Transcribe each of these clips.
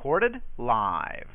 recorded live.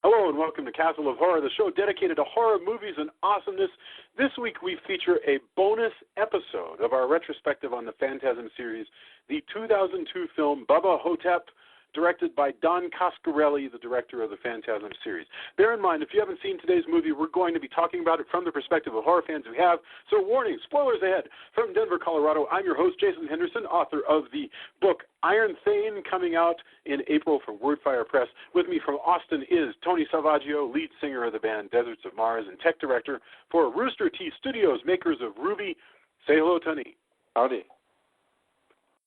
Hello and welcome to Castle of Horror, the show dedicated to horror movies and awesomeness. This week we feature a bonus episode of our retrospective on the Phantasm series, the 2002 film BUBBA HO-TEP, directed by Don Coscarelli, the director of the Phantasm series. Bear in mind, if you haven't seen today's movie, we're going to be talking about it from the perspective of horror fans who have. So warning, spoilers ahead. From Denver, Colorado, I'm your host, Jason Henderson, author of the book Iron Thane, coming out in April from Wordfire Press. With me from Austin is Tony Salvaggio, lead singer of the band Deserts of Mars and tech director for Rooster Teeth Studios, makers of Ruby. Say hello, Tony. Howdy.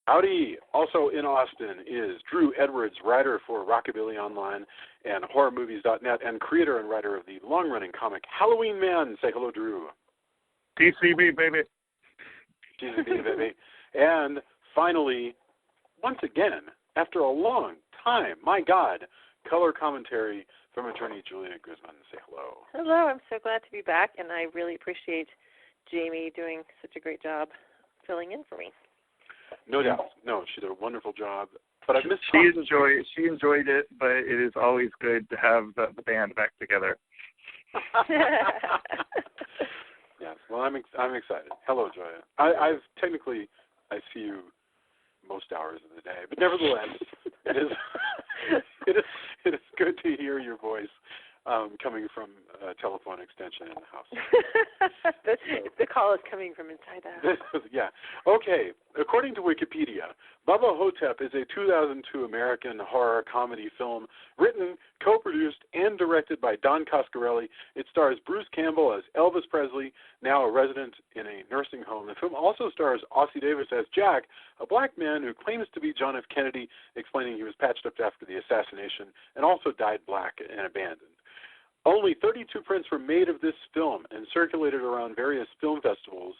Howdy. Also in Austin is Drew Edwards, writer for Rockabilly Online and HorrorMovies.net, and creator and writer of the long-running comic Halloween Man. Say hello, Drew. TCB, baby. TCB, baby. And finally, once again, after a long time, my God, color commentary from attorney Julia Guzman. Say hello. Hello. I'm so glad to be back, and I really appreciate Jamie doing such a great job filling in for me. No doubt. No, she did a wonderful job. But I missed she enjoyed it, but it is always good to have the band back together. Yes. Well, I'm excited. Hello, Joya. I see you most hours of the day, but nevertheless, it is good to hear your voice coming from a telephone extension in the house. The call is coming from inside the house. Yeah. Okay. According to Wikipedia, BUBBA HO-TEP is a 2002 American horror comedy film written, co-produced, and directed by Don Coscarelli. It stars Bruce Campbell as Elvis Presley, now a resident in a nursing home. The film also stars Ossie Davis as Jack, a black man who claims to be John F. Kennedy, explaining he was patched up after the assassination and also died black and abandoned. Only 32 prints were made of this film and circulated around various film festivals,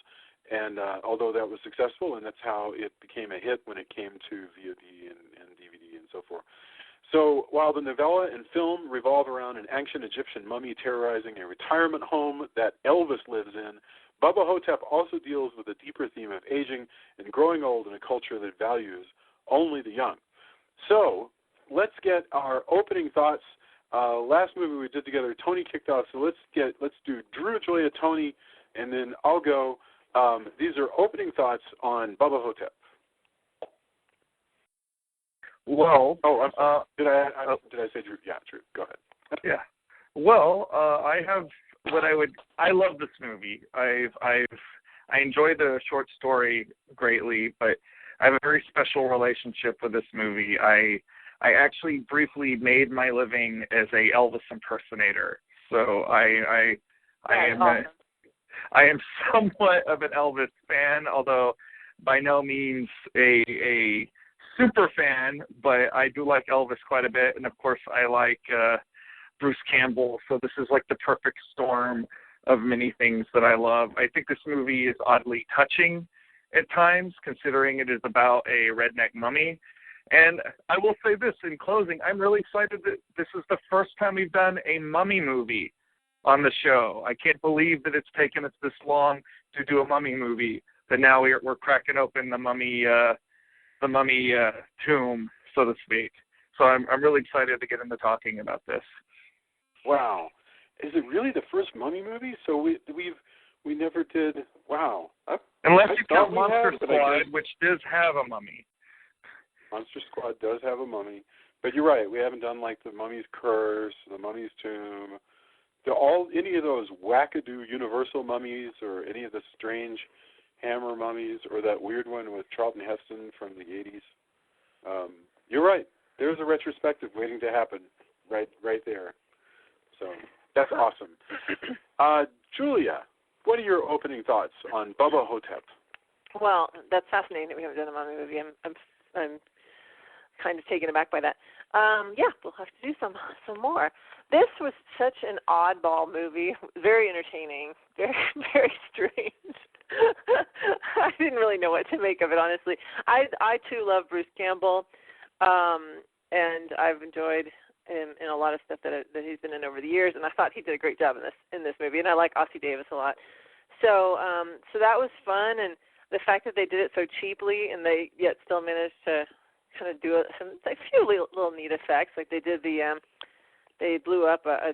and although that was successful, and that's how it became a hit when it came to VOD and DVD and so forth. So while the novella and film revolve around an ancient Egyptian mummy terrorizing a retirement home that Elvis lives in, BUBBA HO-TEP also deals with a deeper theme of aging and growing old in a culture that values only the young. So let's get our opening thoughts. Last movie we did together, Tony kicked off, so let's do Drew, Julia, Tony, and then I'll go. These are opening thoughts on BUBBA HO-TEP. Well, I'm sorry. Did I say Drew? Yeah, Drew. Go ahead. Yeah. Well, I have I love this movie. I enjoy the short story greatly, but I have a very special relationship with this movie. I actually briefly made my living as a Elvis impersonator, so I am somewhat of an Elvis fan, although by no means a super fan, but I do like Elvis quite a bit, and of course I like Bruce Campbell, so this is like the perfect storm of many things that I love. I think this movie is oddly touching at times, considering it is about a redneck mummy. And I will say this in closing, I'm really excited that this is the first time we've done a mummy movie on the show. I can't believe that it's taken us this long to do a mummy movie, but now we're cracking open the mummy tomb, so to speak. So I'm really excited to get into talking about this. Wow. Is it really the first mummy movie? So we never did. Wow. Unless you count Monster Squad, which does have a mummy. Monster Squad does have a mummy, but you're right. We haven't done like the Mummy's Curse, the Mummy's Tomb, any of those wackadoo Universal mummies, or any of the strange Hammer mummies, or that weird one with Charlton Heston from the 80s. You're right. There's a retrospective waiting to happen, right there. So that's awesome. Julia, what are your opening thoughts on BUBBA HO-TEP? Well, that's fascinating that we haven't done a mummy movie. I'm kind of taken aback by that. Yeah, we'll have to do some more. This was such an oddball movie, very entertaining, very, very strange. I didn't really know what to make of it, honestly. I too love Bruce Campbell, and I've enjoyed him in a lot of stuff that he's been in over the years, and I thought he did a great job in this movie, and I like Ossie Davis a lot. So that was fun, and the fact that they did it so cheaply and they yet still managed to kind of do a few little neat effects. Like they did they blew up a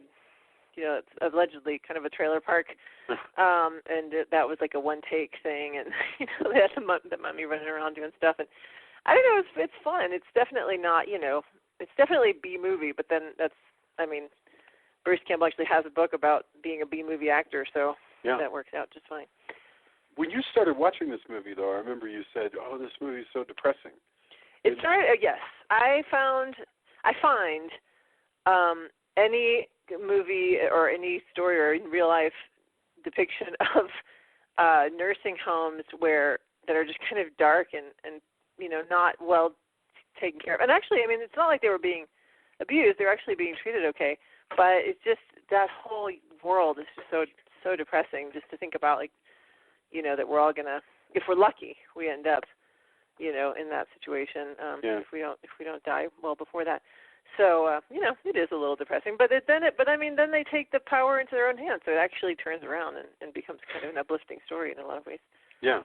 it's allegedly kind of a trailer park, and that was like a one-take thing, and they had the mummy running around doing stuff, and I don't know, it's fun. It's definitely not, it's definitely a B movie, but then Bruce Campbell actually has a book about being a B movie actor, so that works out just fine. When you started watching this movie, though, I remember you said, "Oh, this movie is so depressing." It started. Yes, I find any movie or any story or in real life depiction of nursing homes that are just kind of dark and not well taken care of. And actually, it's not like they were being abused; they were actually being treated okay. But it's just that whole world is just so depressing. Just to think about, that we're all gonna, if we're lucky, we end up, in that situation. If we don't die well before that. So it is a little depressing. But then they take the power into their own hands. So it actually turns around and becomes kind of an uplifting story in a lot of ways. Yeah.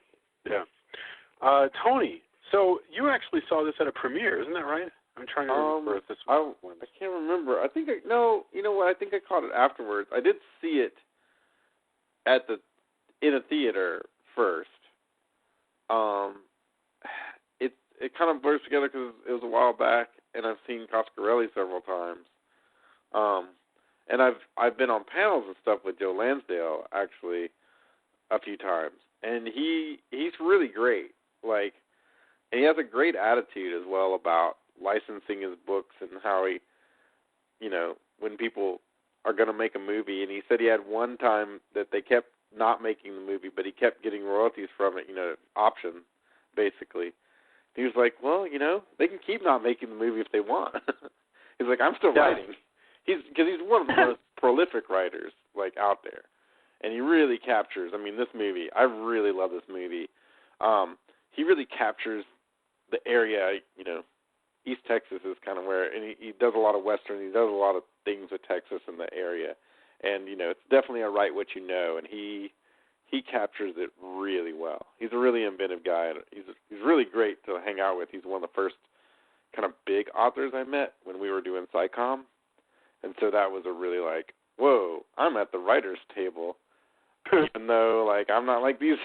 Tony, so you actually saw this at a premiere, isn't that right? I'm trying to remember if this was one. I can't remember. I think you know what? I think I caught it afterwards. I did see it in a theater first. It kind of blurs together because it was a while back, and I've seen Coscarelli several times. And I've been on panels and stuff with Joe Lansdale actually a few times, and he's really great. And he has a great attitude as well about licensing his books and how he, when people are going to make a movie. And he said he had one time that they kept not making the movie, but he kept getting royalties from it, option, basically. He was like, well, they can keep not making the movie if they want. He's like, I'm still writing. Because he's one of the most prolific writers, out there. And he really captures, this movie, I really love this movie. He really captures the area, East Texas is kind of where, and he does a lot of Western, he does a lot of things with Texas in the area. And, it's definitely a write what you know, and he captures it really well. He's a really inventive guy, and he's really great to hang out with. He's one of the first kind of big authors I met when we were doing SciComm. And so that was a really whoa, I'm at the writer's table, even though, I'm not these,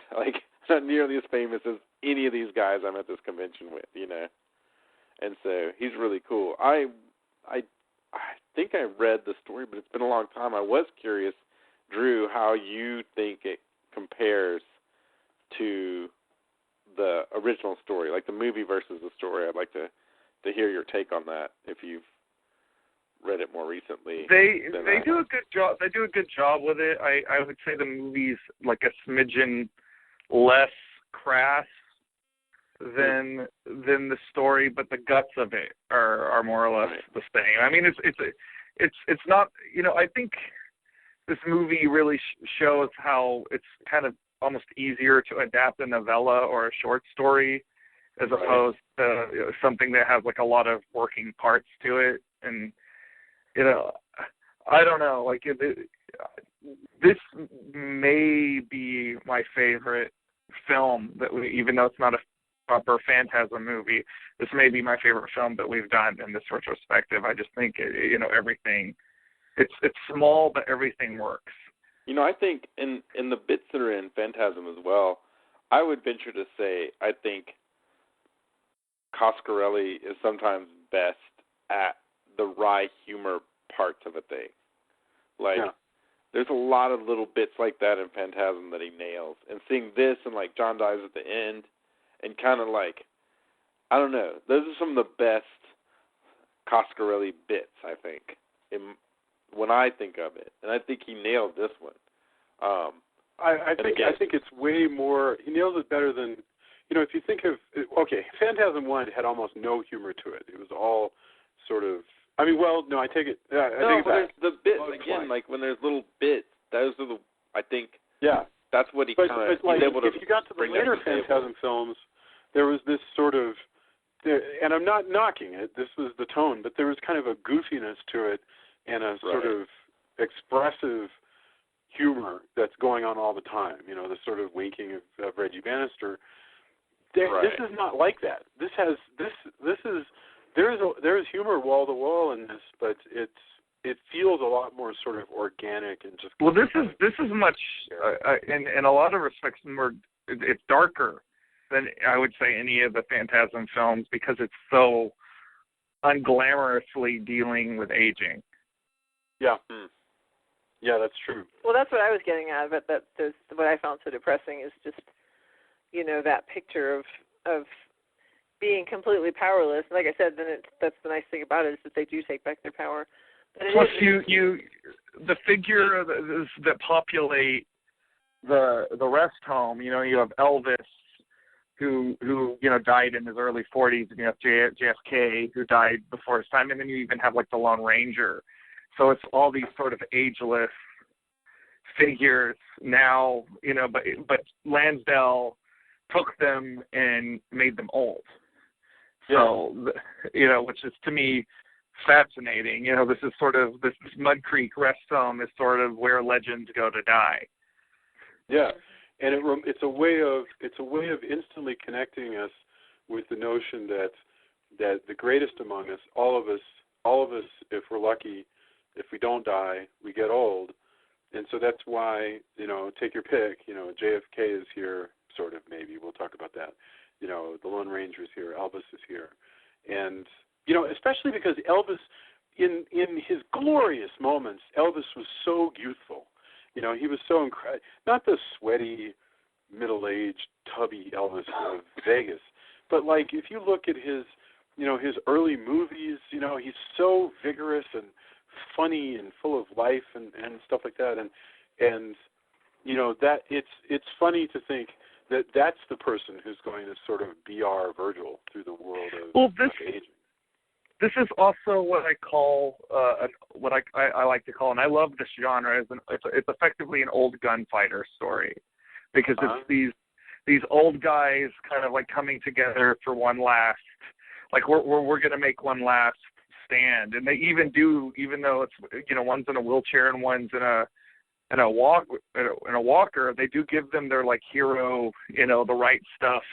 not nearly as famous as any of these guys I'm at this convention with, And so he's really cool. I think I read the story, but it's been a long time. I was curious, Drew, how you think it compares to the original story, the movie versus the story. I'd like to hear your take on that if you've read it more recently. They do a good job. They do a good job with it. I would say the movie's a smidgen less crass than the story, but the guts of it are more or less the same. It's not. I think this movie really shows how it's kind of almost easier to adapt a novella or a short story as opposed to something that has a lot of working parts to it. And I don't know. This may be my favorite film even though it's not a proper Phantasm movie, this may be my favorite film that we've done in this retrospective. I just think everything. It's small, but everything works. I think in the bits that are in Phantasm as well, I would venture to say I think Coscarelli is sometimes best at the wry humor parts of a thing. There's a lot of little bits like that in Phantasm that he nails. And seeing this and John dies at the end and kind of I don't know, those are some of the best Coscarelli bits, I think, when I think of it. And I think he nailed this one. I think it's way more, he nails it better than, if you think of, Phantasm 1 had almost no humor to it. It was all sort of, I take it, I think it's the bits, again, when there's little bits, those are I think, that's what he kind of, he's able to if you got to the later Phantasm films, there was this sort of, and I'm not knocking it, this was the tone, but there was kind of a goofiness to it and a sort of expressive humor that's going on all the time. The sort of winking of Reggie Bannister This is not like that. This has there's humor wall to wall in this, but it feels a lot more sort of organic and just. Well, this is much in a lot of respects more. It's darker than I would say any of the Phantasm films because it's so unglamorously dealing with aging. Yeah. Yeah, that's true. Well, that's what I was getting at, but what I found so depressing is just, that picture of being completely powerless. Like I said, that's the nice thing about it is that they do take back their power. But plus, the figure that populate the rest home. You have Elvis, who died in his early 40s, and you have JFK, who died before his time, and then you even have like the Lone Ranger. So it's all these sort of ageless figures now, but Lansdale took them and made them old. So, which is to me fascinating. This is sort of this Mud Creek rest home is sort of where legends go to die. Yeah, and it's a way of instantly connecting us with the notion that the greatest among us, all of us, if we're lucky. If we don't die, we get old. And so that's why, take your pick, JFK is here, sort of, maybe. We'll talk about that. The Lone Ranger is here, Elvis is here. And, especially because Elvis, in his glorious moments, Elvis was so youthful. He was so incredible. Not the sweaty, middle-aged, tubby Elvis of Vegas, but, like, if you look at his early movies, he's so vigorous and funny and full of life and stuff like that, and that it's funny to think that that's the person who's going to sort of be our Virgil through the world of aging. This is also what I call what I like to call, and I love this genre. It's effectively an old gunfighter story because it's these old guys kind of like coming together for one last, like we're going to make one last stand, and they even do, even though it's one's in a wheelchair and one's in a walker, they do give them their like hero, the right stuff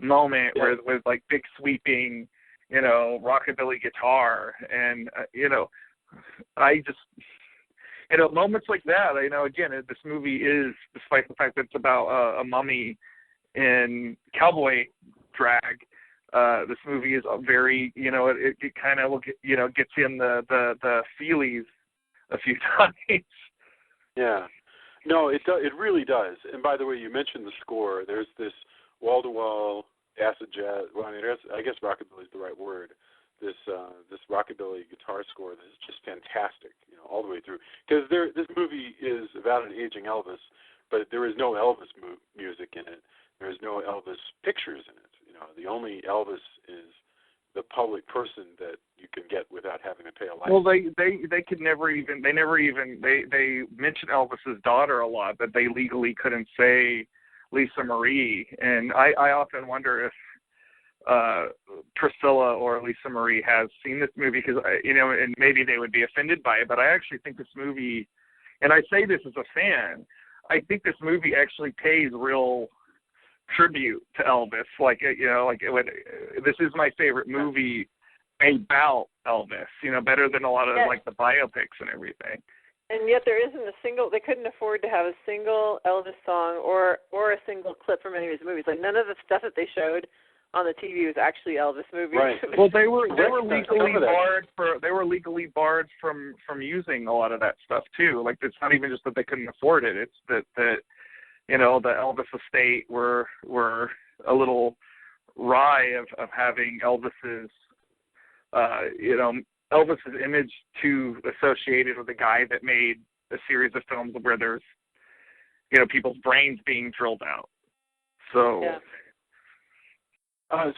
moment with like big sweeping, rockabilly guitar, and I just moments like that. Again, this movie is, despite the fact that it's about a mummy in cowboy drag. This movie is very, it kind of gets in the feelies a few times. Yeah, no, it really does. And by the way, you mentioned the score. There's this wall-to-wall acid jazz. Well, I guess rockabilly is the right word. This rockabilly guitar score that is just fantastic, all the way through. Because this movie is about an aging Elvis, but there is no Elvis music in it. There is no Elvis pictures in it. The only Elvis is the public person that you can get without having to pay a license. Well, they could never even they mention Elvis's daughter a lot, but they legally couldn't say Lisa Marie, and I often wonder if Priscilla or Lisa Marie has seen this movie because and maybe they would be offended by it, but I actually think this movie, and I say this as a fan, I think this movie actually pays real tribute to Elvis. This is my favorite movie about Elvis, better than a lot of like the biopics and everything. And yet there isn't a single, they couldn't afford to have a single Elvis song or a single clip from any of his movies. Like none of the stuff that they showed on the TV was actually Elvis movies. Right. Well, they were legally barred from using a lot of that stuff too. Like it's not even just that they couldn't afford it. It's that the Elvis estate were a little wry of having Elvis's image too associated with a guy that made a series of films where there's people's brains being drilled out. So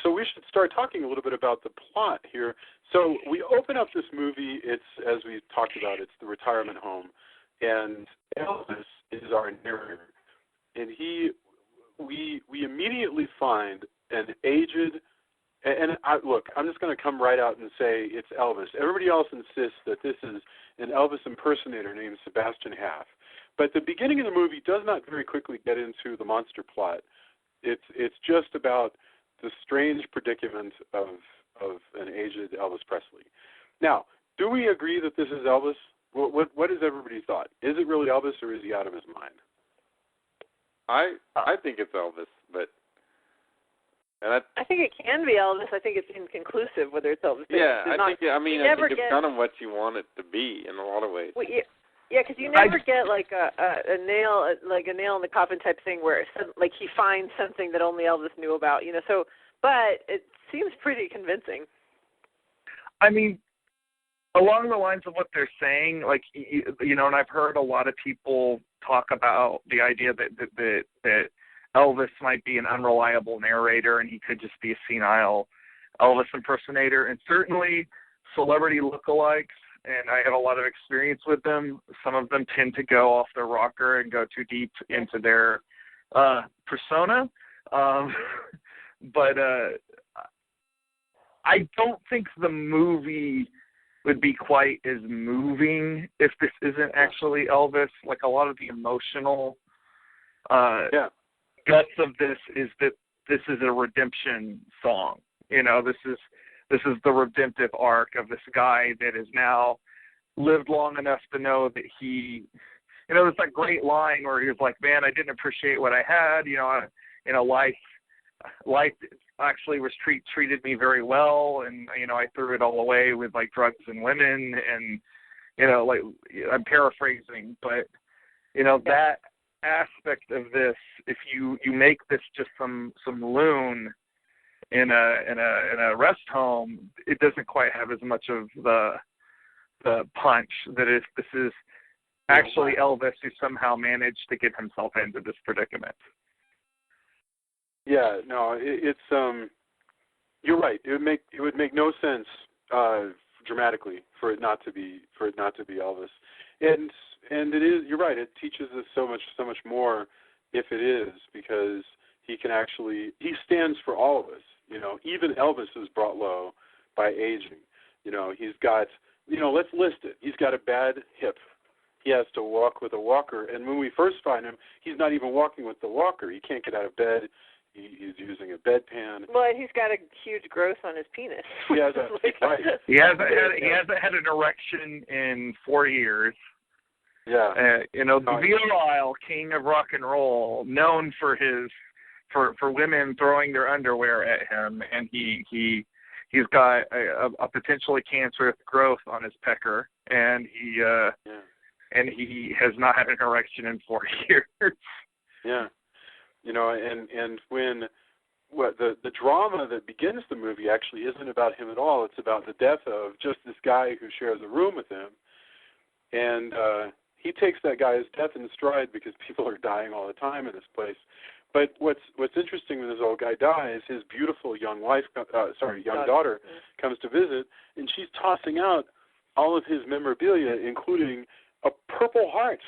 so we should start talking a little bit about the plot here. So we open up this movie. It's, as we talked about, it's the retirement home, and Elvis is our narrator. And we immediately find an aged, I'm just going to come right out and say it's Elvis. Everybody else insists that this is an Elvis impersonator named Sebastian Haff. But the beginning of the movie does not very quickly get into the monster plot. it's just about the strange predicament of an aged Elvis Presley. Now, do we agree that this is Elvis? What is everybody's thought? Is it really Elvis, or is he out of his mind? I think it's Elvis, but I think it can be Elvis. I think it's inconclusive whether it's Elvis. Yeah, I think it's kind of what you want it to be in a lot of ways. Well, yeah, because you never get like a nail in the coffin type thing where like he finds something that only Elvis knew about, you know. So, but it seems pretty convincing. I mean, along the lines of what they're saying, like, you know, and I've heard a lot of people talk about the idea that Elvis might be an unreliable narrator and he could just be a senile Elvis impersonator. And certainly celebrity lookalikes, and I have a lot of experience with them, some of them tend to go off their rocker and go too deep into their persona. But I don't think the movie would be quite as moving if this isn't actually Elvis. Like, a lot of the emotional guts of this is that this is a redemption song. You know, this is the redemptive arc of this guy that has now lived long enough to know that he, you know, there's that great line where he was like, man, I didn't appreciate what I had. You know, life actually was treated me very well, and, you know, I threw it all away with, like, drugs and women, and, you know, like, I'm paraphrasing, but, you know, that aspect of this, if you make this just some loon in a rest home, it doesn't quite have as much of the punch that this is actually Elvis who somehow managed to get himself into this predicament. Yeah, no, it's you're right. It would make no sense dramatically for it not to be Elvis, and it is. You're right. It teaches us so much more if it is, because he stands for all of us. You know, even Elvis is brought low by aging. You know, he's got, you know, let's list it. He's got a bad hip. He has to walk with a walker, and when we first find him, he's not even walking with the walker. He can't get out of bed. He's using a bedpan. Well, and he's got a huge growth on his penis. He hasn't had an erection in 4 years. Yeah. You know, the virile king of rock and roll, known for women throwing their underwear at him, and he's got a potentially cancerous growth on his pecker, and he has not had an erection in 4 years. Yeah. You know, and when the drama that begins the movie actually isn't about him at all. It's about the death of just this guy who shares a room with him, and he takes that guy's death in stride because people are dying all the time in this place. But what's interesting when this old guy dies, his beautiful young daughter comes to visit, and she's tossing out all of his memorabilia, including a Purple Heart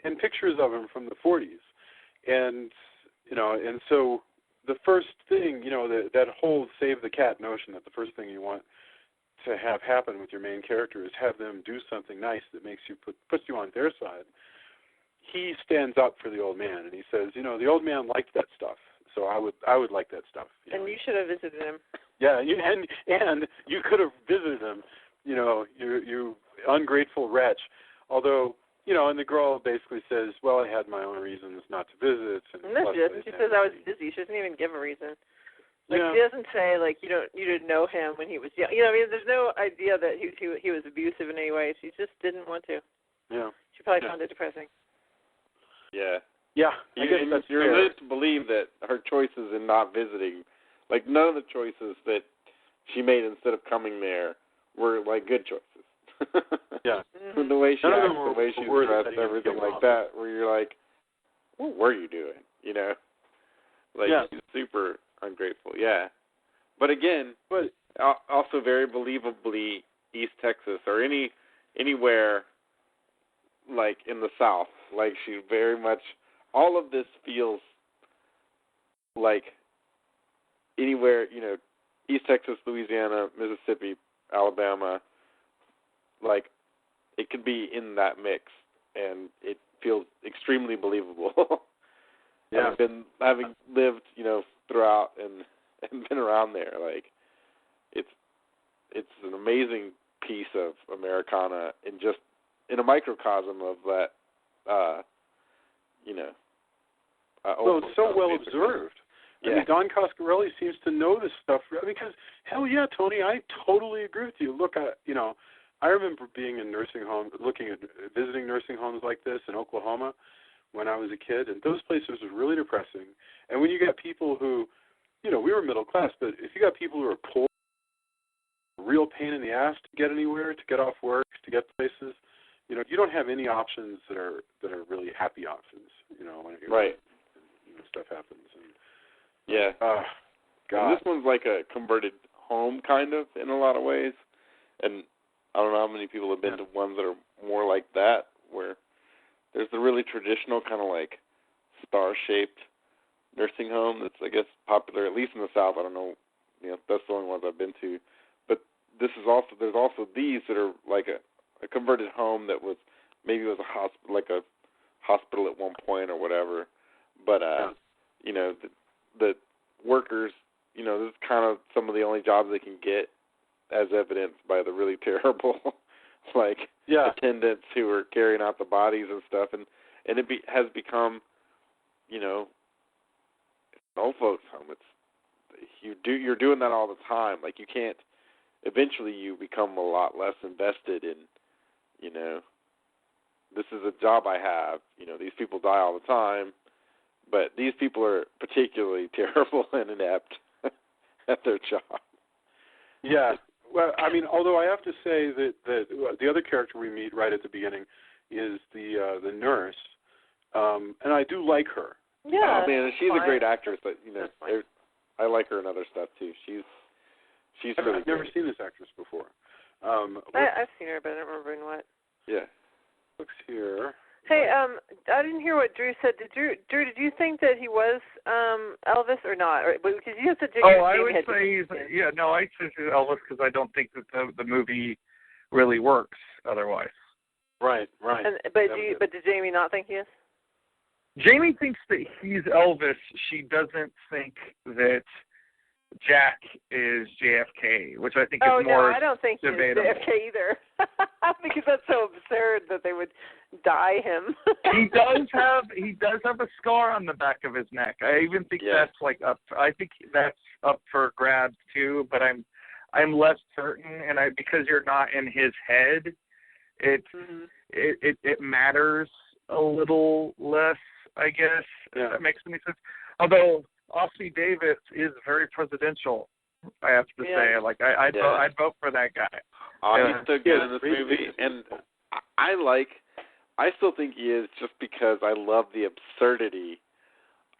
and pictures of him from the 40s, and you know, and so the first thing, you know, that whole save the cat notion, that the first thing you want to have happen with your main character is have them do something nice that makes you puts you on their side. He stands up for the old man, and he says, you know, the old man liked that stuff, so I would like that stuff. And you should have visited him. Yeah, and you could have visited him. You know, you ungrateful wretch. Although, you know, and the girl basically says, well, I had my own reasons not to visit. And she says I was busy. She doesn't even give a reason. Like, she doesn't say, like, you didn't know him when he was young. You know, I mean, there's no idea that he was abusive in any way. She just didn't want to. Yeah. She probably found it depressing. Yeah. Yeah. I guess that's you're led to believe that her choices in not visiting, like, none of the choices that she made instead of coming there were, like, good choices. Yeah. Mm-hmm. The way she acts, the way she's dressed, everything like that, where you're like, what were you doing? You know? Like, she's super ungrateful. Yeah. But again, also very believably East Texas or anywhere, like, in the South. Like, she very much, all of this feels like anywhere, you know, East Texas, Louisiana, Mississippi, Alabama, like, it could be in that mix, and it feels extremely believable. Yeah. Having lived, throughout and been around there, like it's an amazing piece of Americana in a microcosm of that, well, it's so well observed. Yeah. I mean, Don Coscarelli seems to know this stuff because, hell yeah, Tony, I totally agree with you. Look, I remember being in nursing homes, visiting nursing homes like this in Oklahoma when I was a kid, and those places were really depressing. And when you got people who, we were middle class, but if you got people who are poor, real pain in the ass to get anywhere, to get off work, to get places, you don't have any options that are really happy options. Right. Stuff happens. And, yeah. God. And this one's like a converted home, kind of, in a lot of ways. And I don't know how many people have been to ones that are more like that, where there's the really traditional kind of like star-shaped nursing home that's, I guess, popular, at least in the South. I don't know, that's the only ones I've been to. But there's also these that are like a converted home that was maybe was a hospital at one point or whatever. But the workers, this is kind of some of the only jobs they can get, as evidenced by the really terrible attendants who are carrying out the bodies and stuff, and it has become, it's an old folks home. You're doing that all the time. Like, you can't. Eventually, you become a lot less invested in, this is a job I have. These people die all the time, but these people are particularly terrible and inept at their job. Yeah. Well, I mean, although I have to say that the other character we meet right at the beginning is the nurse, and I do like her. Yeah. Oh man, she's a great actress. But I like her in other stuff too. She's really I've never great. seen this actress before. I've seen her, but I don't remember in what. Yeah. Looks here. Hey, I didn't hear what Drew said. Drew, did you think that he was Elvis or not? Because you said I would say I'd say he's Elvis because I don't think that the movie really works otherwise. Right. But did Jamie not think he is? Jamie thinks that he's Elvis. She doesn't think that Jack is JFK, which I think is more I don't think debatable. he's JFK either. Because that's so absurd that they would dye him. He does have a scar on the back of his neck. I even think that's I think that's up for grabs too, but I'm less certain, and because you're not in his head, it matters a little less, I guess. Yeah. If that makes any sense. Although Ossie Davis is very presidential, I have to say. Like I'd vote for that guy. He's so good in this movie, and I still think he is, just because I love the absurdity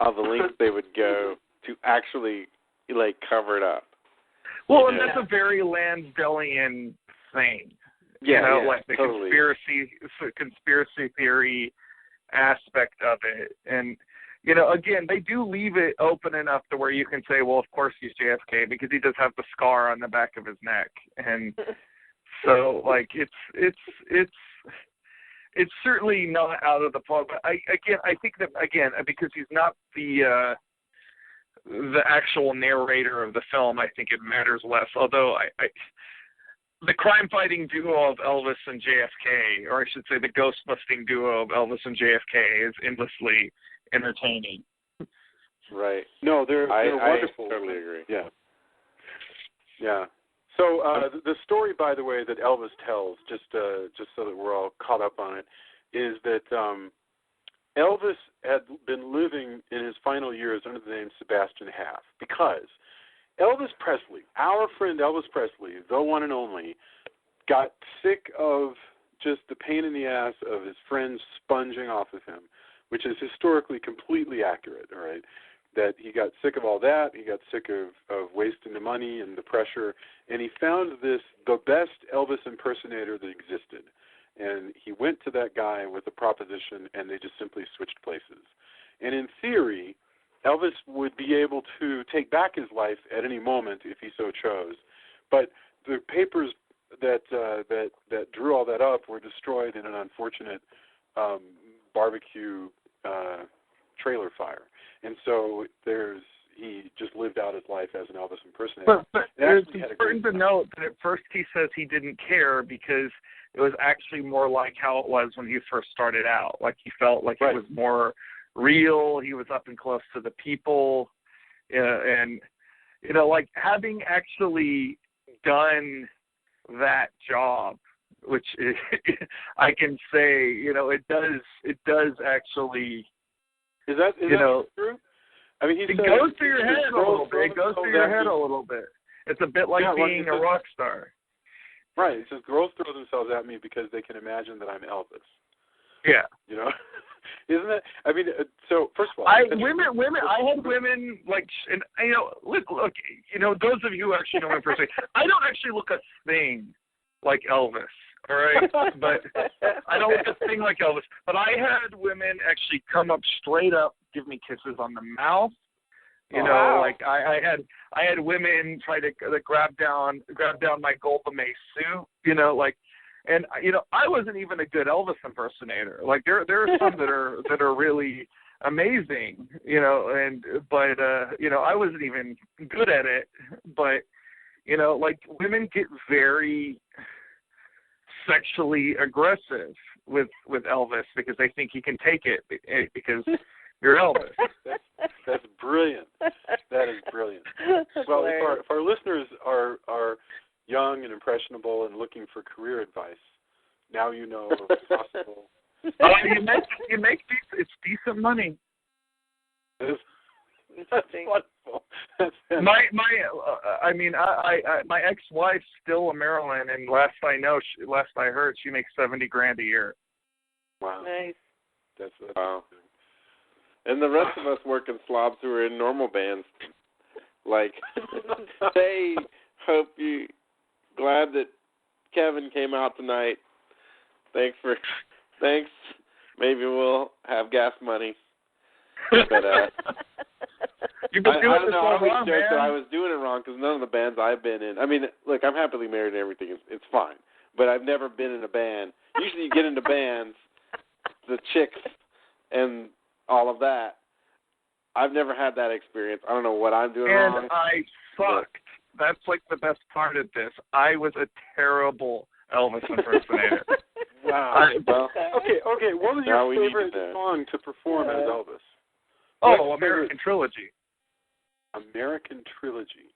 of the lengths they would go to actually cover it up. Well, and that's a very Lansdellian thing. The totally. conspiracy theory aspect of it. And, again, they do leave it open enough to where you can say, well, of course he's JFK because he does have the scar on the back of his neck. And so, it's certainly not out of the plot. But I think that, because he's not the actual narrator of the film, I think it matters less. Although the crime-fighting duo of Elvis and JFK, or I should say the ghost-busting duo of Elvis and JFK, is endlessly entertaining. Right. No, they're wonderful. I totally agree. Yeah. Yeah. So the story, by the way, that Elvis tells, just so that we're all caught up on it, is that Elvis had been living in his final years under the name Sebastian Haff because Elvis Presley, our friend Elvis Presley, the one and only, got sick of just the pain in the ass of his friends sponging off of him, which is historically completely accurate, all right? That he got sick of all that, he got sick of wasting the money and the pressure, and he found the best Elvis impersonator that existed. And he went to that guy with a proposition, and they just simply switched places. And in theory, Elvis would be able to take back his life at any moment if he so chose. But the papers that drew all that up were destroyed in an unfortunate barbecue trailer fire. and so he just lived out his life as an Elvis impersonator. But it's important to note that at first he says he didn't care because it was actually more like how it was when he first started out. Like he felt like it was more real. He was up and close to the people, and like having actually done that job, which is, I can say, it does actually. Is that true? I mean, it goes through your head a little bit. It goes through your head a little bit. It's a bit like being a rock star. Right. It says girls throw themselves at me because they can imagine that I'm Elvis. Yeah. Isn't it? I mean, so first of all, I had women like, and look, those of you who actually know me personally, I don't actually look a thing like Elvis. All right, but I don't look a thing like Elvis. But I had women actually come up straight up, give me kisses on the mouth. Like I had women try to grab down my Golda Meir suit. And I wasn't even a good Elvis impersonator. Like there are some that are really amazing. But I wasn't even good at it. But like women get very sexually aggressive with Elvis because they think he can take it because you're Elvis. That's brilliant. That is brilliant. Well, if our listeners are young and impressionable and looking for career advice, now you know of possible. You make it's decent money. That's wonderful. My ex-wife's still in Maryland, and last I heard, she makes $70,000 a year. Wow. Nice. That's wow. And the rest of us working slobs who are in normal bands, like, hey, glad that Kevin came out tonight. Thanks. Maybe we'll have gas money. But You've been doing I always wrong, joke that man. I was doing it wrong because none of the bands I've been in. I mean, look, I'm happily married and everything. It's fine. But I've never been in a band. Usually you get into bands, the chicks and all of that. I've never had that experience. I don't know what I'm doing wrong. And I sucked. That's like the best part of this. I was a terrible Elvis impersonator. Wow. Okay. What was your favorite song to perform as Elvis? American Trilogy. American Trilogy.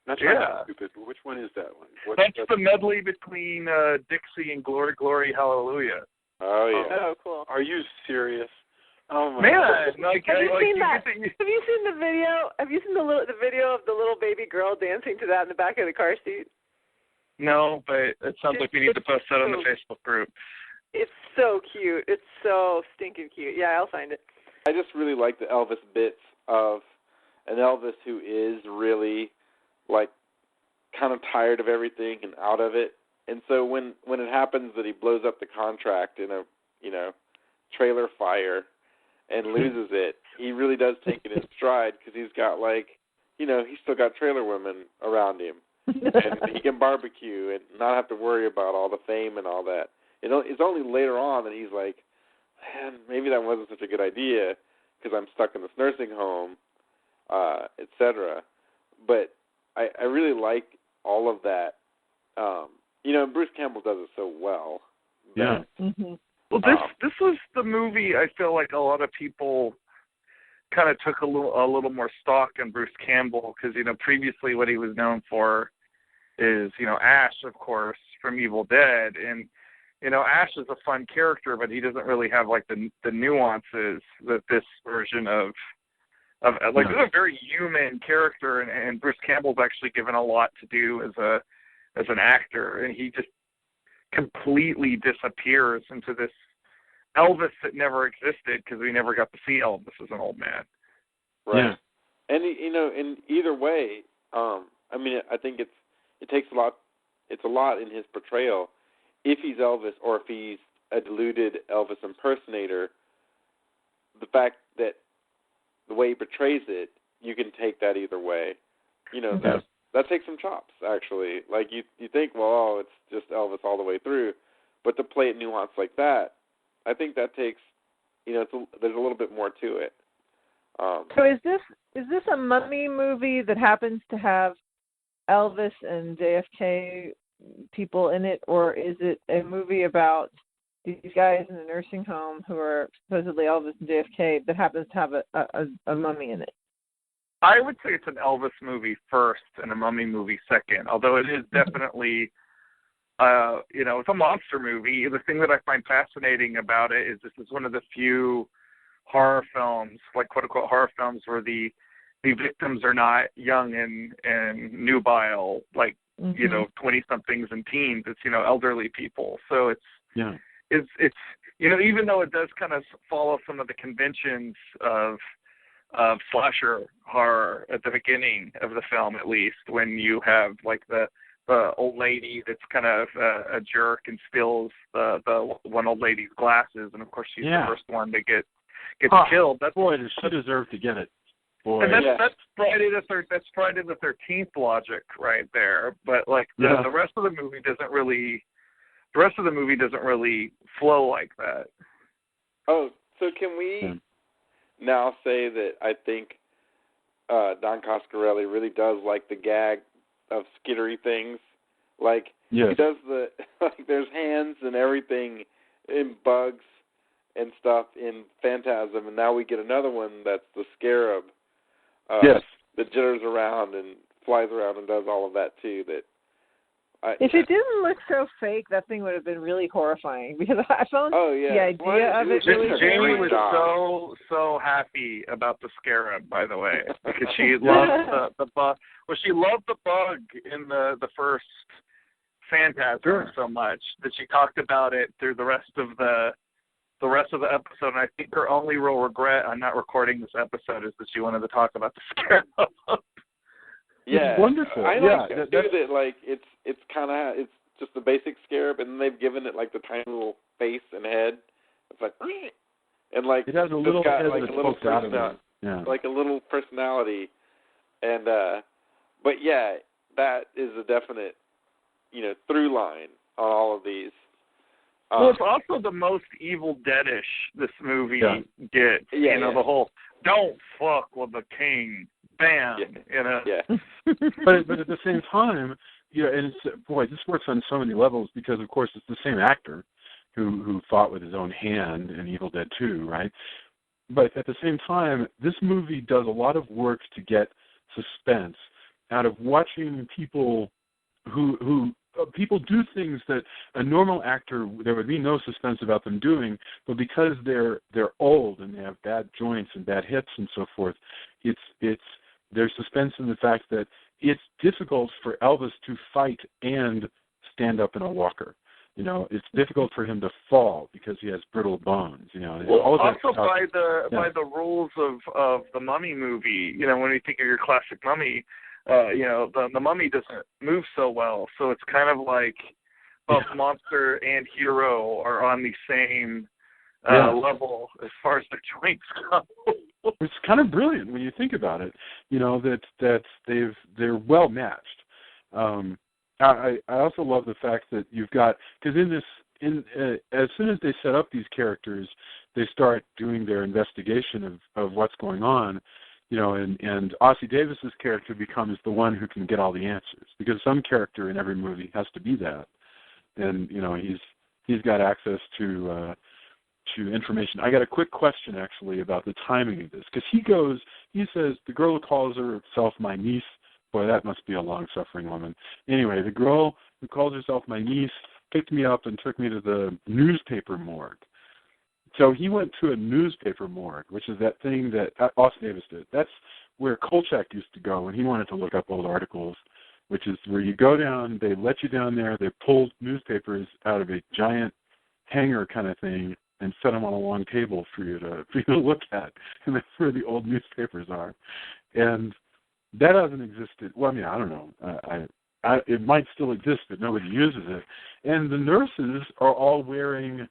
Not trying to be stupid, but which one is that one? That's the medley between Dixie and Glory, Glory, Hallelujah. Oh, yeah. Oh, cool. Are you serious? Oh, my Man, God. Have you seen that? Have you seen the video? Have you seen the video of the little baby girl dancing to that in the back of the car seat? No, but it sounds like we need to post that on the Facebook group. It's so cute. It's so stinking cute. Yeah, I'll find it. I just really like the Elvis bits of an Elvis who is really, like, kind of tired of everything and out of it. And so when it happens that he blows up the contract in a, trailer fire and loses it, he really does take it in stride because he's got, like, he's still got trailer women around him. And he can barbecue and not have to worry about all the fame and all that. It's only later on that he's like, man, maybe that wasn't such a good idea because I'm stuck in this nursing home, etc. But I really like all of that. Bruce Campbell does it so well. Yeah. Mm-hmm. Well, this was the movie I feel like a lot of people kind of took a little more stock in Bruce Campbell because, previously what he was known for is, Ash, of course, from Evil Dead. And, Ash is a fun character, but he doesn't really have, like, the nuances that this version of this is a very human character, and Bruce Campbell's actually given a lot to do as an actor, and he just completely disappears into this Elvis that never existed because we never got to see Elvis as an old man. Right. Yeah. And in either way, I think it takes a lot. It's a lot in his portrayal. If he's Elvis or if he's a deluded Elvis impersonator, the fact that the way he portrays it, you can take that either way. That takes some chops, actually. Like, you think, it's just Elvis all the way through. But to play it nuanced like that, I think that takes, there's a little bit more to it. So is this a mummy movie that happens to have Elvis and JFK people in it, or is it a movie about these guys in a nursing home who are supposedly Elvis and JFK that happens to have a mummy in it? I would say it's an Elvis movie first and a mummy movie second, although it is definitely, it's a monster movie. The thing that I find fascinating about it is this is one of the few horror films, like quote-unquote horror films, where the victims are not young and nubile, like, 20-somethings and teens. It's, elderly people. So it's even though it does kind of follow some of the conventions of slasher horror at the beginning of the film, at least, when you have like the old lady that's kind of a jerk and steals the one old lady's glasses, and of course she's the first one to get killed. Boy, does she deserve to get it. Boy. And that's Friday the 13th logic right there. But like the rest of the movie doesn't really flow like that. Oh, so can we now say that I think Don Coscarelli really does like the gag of skittery things? Like he does there's hands and everything in bugs and stuff in Phantasm, and now we get another one that's the scarab. That jitters around and flies around and does all of that too. If it didn't look so fake, that thing would have been really horrifying, because I found the idea of it really Jamie was so happy about the scarab, by the way, because she loved the bug. Well, she loved the bug in the first Phantasm so much that she talked about it through the rest of the episode, and I think her only real regret on not recording this episode is that she wanted to talk about the scarab. It's wonderful. I like to do that. Like it's just the basic scarab, and then they've given it like the tiny little face and head. It's like, and like it has a little got, head like, that a little pokes out of it. Yeah. Like a little personality, and but that is a definite through line on all of these. Well, it's also the most Evil Dead-ish this movie gets. The whole "don't fuck with the king," bam. But at the same time, and this works on so many levels, because of course it's the same actor who fought with his own hand in Evil Dead 2, right? But at the same time, this movie does a lot of work to get suspense out of watching people who people do things that a normal actor, there would be no suspense about them doing, but because they're old and they have bad joints and bad hips and so forth, there's suspense in the fact that it's difficult for Elvis to fight and stand up in a walker. It's difficult for him to fall because he has brittle bones. By the rules of the Mummy movie, when you think of your classic Mummy, the Mummy doesn't move so well, so it's kind of like both monster and hero are on the same level as far as their joints go. It's kind of brilliant when you think about it. That they're well matched. I also love the fact that you've got, because as soon as they set up these characters, they start doing their investigation of what's going on. And Ossie Davis's character becomes the one who can get all the answers, because some character in every movie has to be that, and he's got access to information. I got a quick question actually about the timing of this, because he says the girl who calls herself my niece. Boy, that must be a long-suffering woman. Anyway, the girl who calls herself my niece picked me up and took me to the newspaper morgue. So he went to a newspaper morgue, which is that thing that Ossie Davis did. That's where Kolchak used to go when he wanted to look up old articles, which is where you go down, they let you down there, they pull newspapers out of a giant hanger kind of thing and set them on a long table for you to look at. And that's where the old newspapers are. And that hasn't existed. Well, I mean, I don't know. It might still exist, but nobody uses it. And the nurses are all wearing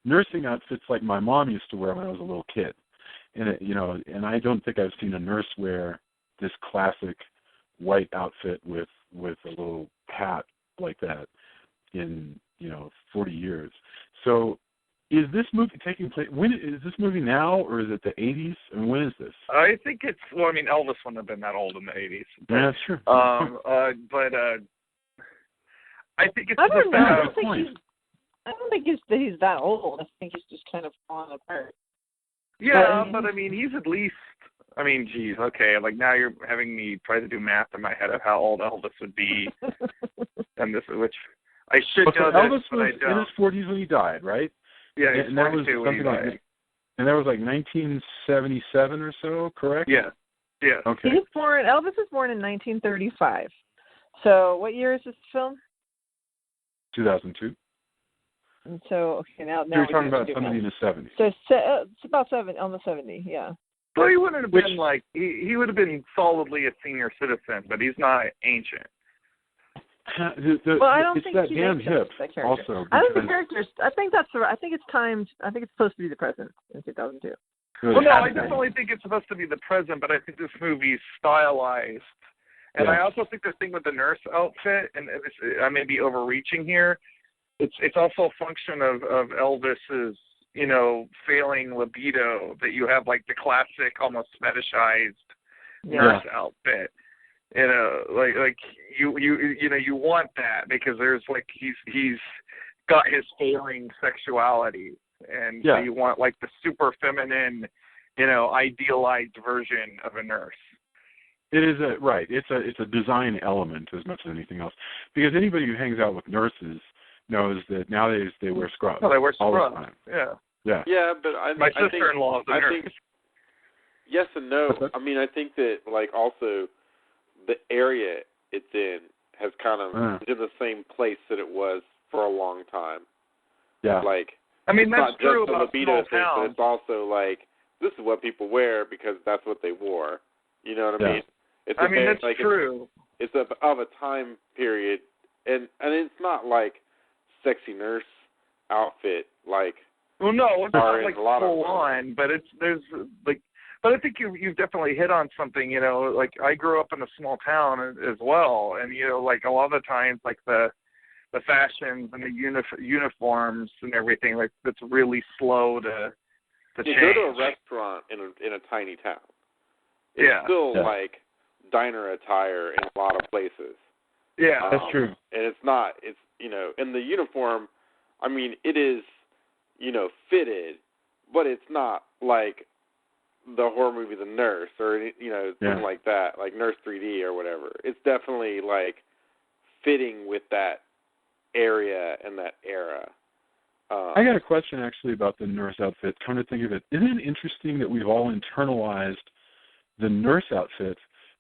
nursing outfits like my mom used to wear when I was a little kid, and I don't think I've seen a nurse wear this classic white outfit with a little hat like that in 40 years. So, is this movie taking place? When is this movie now, or is it the 80s? I mean, when is this? I think it's. Well, I mean, Elvis wouldn't have been that old in the 80s. But, yeah, that's true. But I think it's. I don't know. I don't think he's that old. I think he's just kind of falling apart. Yeah, but I mean, he's at least. I mean, geez, okay. Like now you're having me try to do math in my head of how old Elvis would be, and this, which I should know this, Elvis but I was don't. in his 40s when he died, right? Yeah, he's and that was 42 when he died. like, and that was like 1977 or so, correct? Yeah. Yeah. Okay. Elvis was born in 1935. So what year is this film? 2002. And so okay, now you're talking about somebody in the 70s. So it's about almost 70. Yeah. Well, he wouldn't have been like he would have been solidly a senior citizen, but he's not ancient. Well, I don't it's think that he damn makes hip. that character. Also, I think the characters. I think that's right. I think it's timed. I think it's supposed to be the present in 2002. Well, no, I definitely think it's supposed to be the present, but I think this movie's stylized. And I also think the thing with the nurse outfit, and I may be overreaching here, it's also a function of Elvis's, failing libido, that you have like the classic, almost fetishized nurse outfit. Like you want that because there's like he's got his failing sexuality, and so you want like the super feminine, idealized version of a nurse. It is It's a design element as much as anything else, because anybody who hangs out with nurses knows that nowadays they wear scrubs. Oh, they wear scrubs. All the time. Yeah. Yeah, but my sister-in-law is a nurse. think yes and no. I mean, I think that like also the area it's in has kind of been in the same place that it was for a long time. Yeah. Like, I mean, that's not true just about the libido thing, towns. but it's also like this is what people wear because that's what they wore. You know what I mean? It's that's like, true. It's of a time period, and it's not like sexy nurse outfit like. Well, no, it's not like full of on, but but I think you've definitely hit on something. Like I grew up in a small town as well, and like a lot of the times, like the fashions and the uniforms and everything, like that's really slow to change. You go to a restaurant in a tiny town. It's still like diner attire in a lot of places. Yeah, that's true. And it's not. It's in the uniform. I mean, it is. Fitted, but it's not like the horror movie The Nurse or something like that, like Nurse 3D or whatever. It's definitely like fitting with that area and that era. I got a question actually about the nurse outfit. Come to think of it, isn't it interesting that we've all internalized the nurse outfit,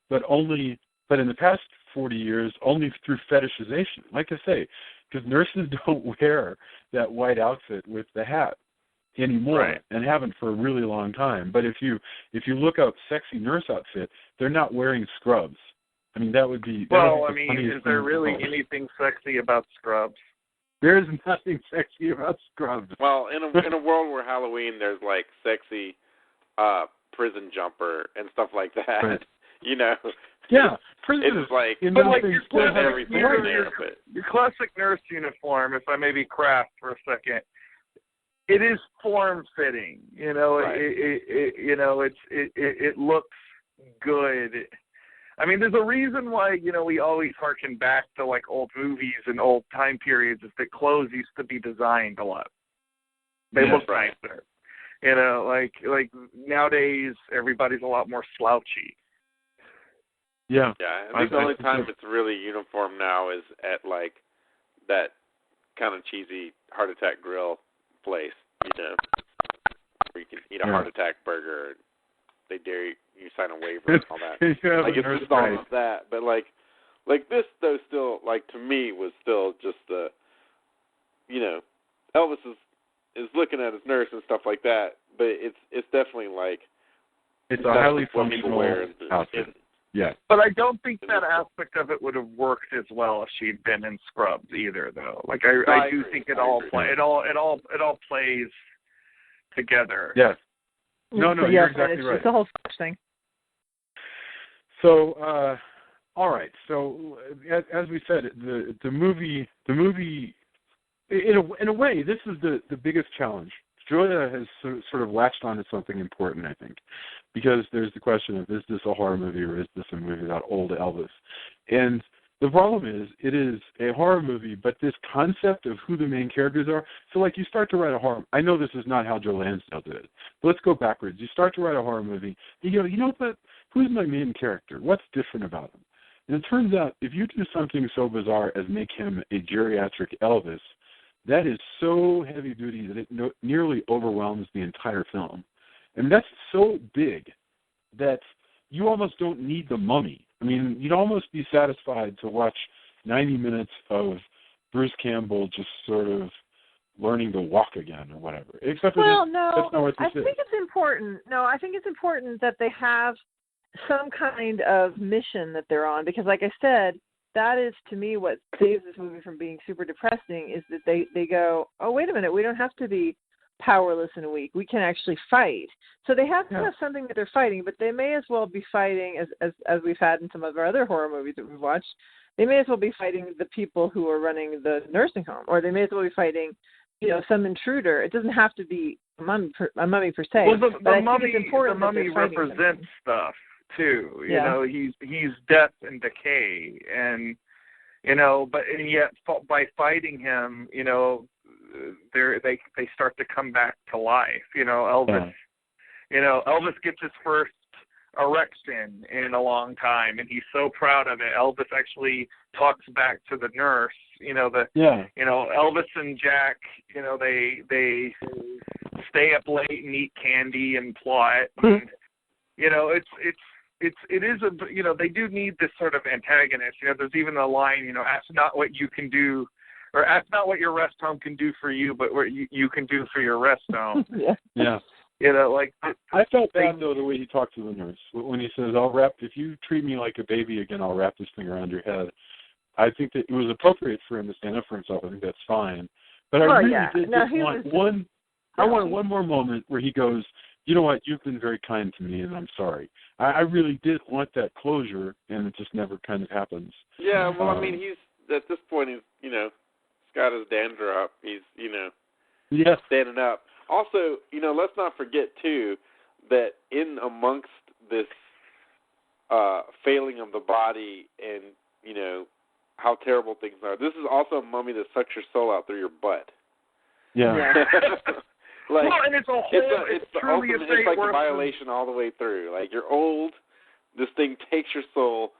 but in the past 40 years only through fetishization? Like I say, because nurses don't wear that white outfit with the hat anymore, and haven't for a really long time. But if you look up sexy nurse outfit, they're not wearing scrubs. I mean, that would be. Well, I mean, is there really anything sexy about scrubs? There is nothing sexy about scrubs. Well, in a world where Halloween, there's like sexy prison jumper and stuff like that. Right. Yeah, prison it's like, but like your classic nurse uniform, if I may be craft for a second, it is form fitting. It looks good. I mean, there's a reason why we always harken back to like old movies and old time periods, is that clothes used to be designed a lot. They look nicer. Like nowadays everybody's a lot more slouchy. Yeah. I think the only time it's really uniform now is at like that kind of cheesy Heart Attack Grill place, where you can eat a Heart Attack burger. And they dare you sign a waiver and all that. Like it's just all of that, but like this though still like to me was still just the, Elvis is looking at his nurse and stuff like that, but it's definitely like it's a highly functional outfit. Yeah. But I don't think that aspect of it would have worked as well if she'd been in scrubs either, though. Like I do think it all plays together. Yes. No, you're exactly right. It's the whole thing. So, all right. So, as we said, the movie, in a way, this is the biggest challenge Julia has sort of latched onto something important, I think, because there's the question of, is this a horror movie or is this a movie about old Elvis? And the problem is, it is a horror movie, but this concept of who the main characters are, so like you start to write a horror, I know this is not how Joe Lansdale did it, but let's go backwards. You start to write a horror movie, you go, you know what, who's my main character? What's different about him? And it turns out, if you do something so bizarre as make him a geriatric Elvis, that is so heavy duty that it nearly overwhelms the entire film. And that's so big that you almost don't need the Mummy. I mean, you'd almost be satisfied to watch 90 minutes of Bruce Campbell just sort of learning to walk again or whatever. Except well, that's no, not what this I think it's important. No, I think it's important that they have some kind of mission that they're on, because like I said, that is, to me, what saves this movie from being super depressing, is that they go, oh, wait a minute, we don't have to be powerless and weak. We can actually fight. So they have to have something that they're fighting, but they may as well be fighting, as we've had in some of our other horror movies that we've watched, they may as well be fighting the people who are running the nursing home, or they may as well be fighting, some intruder. It doesn't have to be a mummy per se. Well, the mummy, the mummy represents stuff too. You know, he's death and decay, and yet by fighting him, they start to come back to life. Elvis. Elvis gets his first erection in a long time, and he's so proud of it. Elvis actually talks back to the nurse. Elvis and Jack. They stay up late and eat candy and plot. And, it is they do need this sort of antagonist. There's even a line, ask not what you can do, or ask not what your rest home can do for you, but what you can do for your rest home. Yeah. I felt bad though the way he talked to the nurse when he says, if you treat me like a baby again, I'll wrap this thing around your head. I think that it was appropriate for him to stand up for himself. I think that's fine. But I did want one more moment where he goes, you know what, you've been very kind to me, and I'm sorry. I really did want that closure, and it just never kind of happens. Yeah, well, I mean, he's, at this point, he's got his dander up. He's, standing up. Also, let's not forget, too, that in amongst this failing of the body and, how terrible things are, this is also a mummy that sucks your soul out through your butt. Yeah. And it's a whole, it's like a violation all the way through. Like, you're old, this thing takes your soul,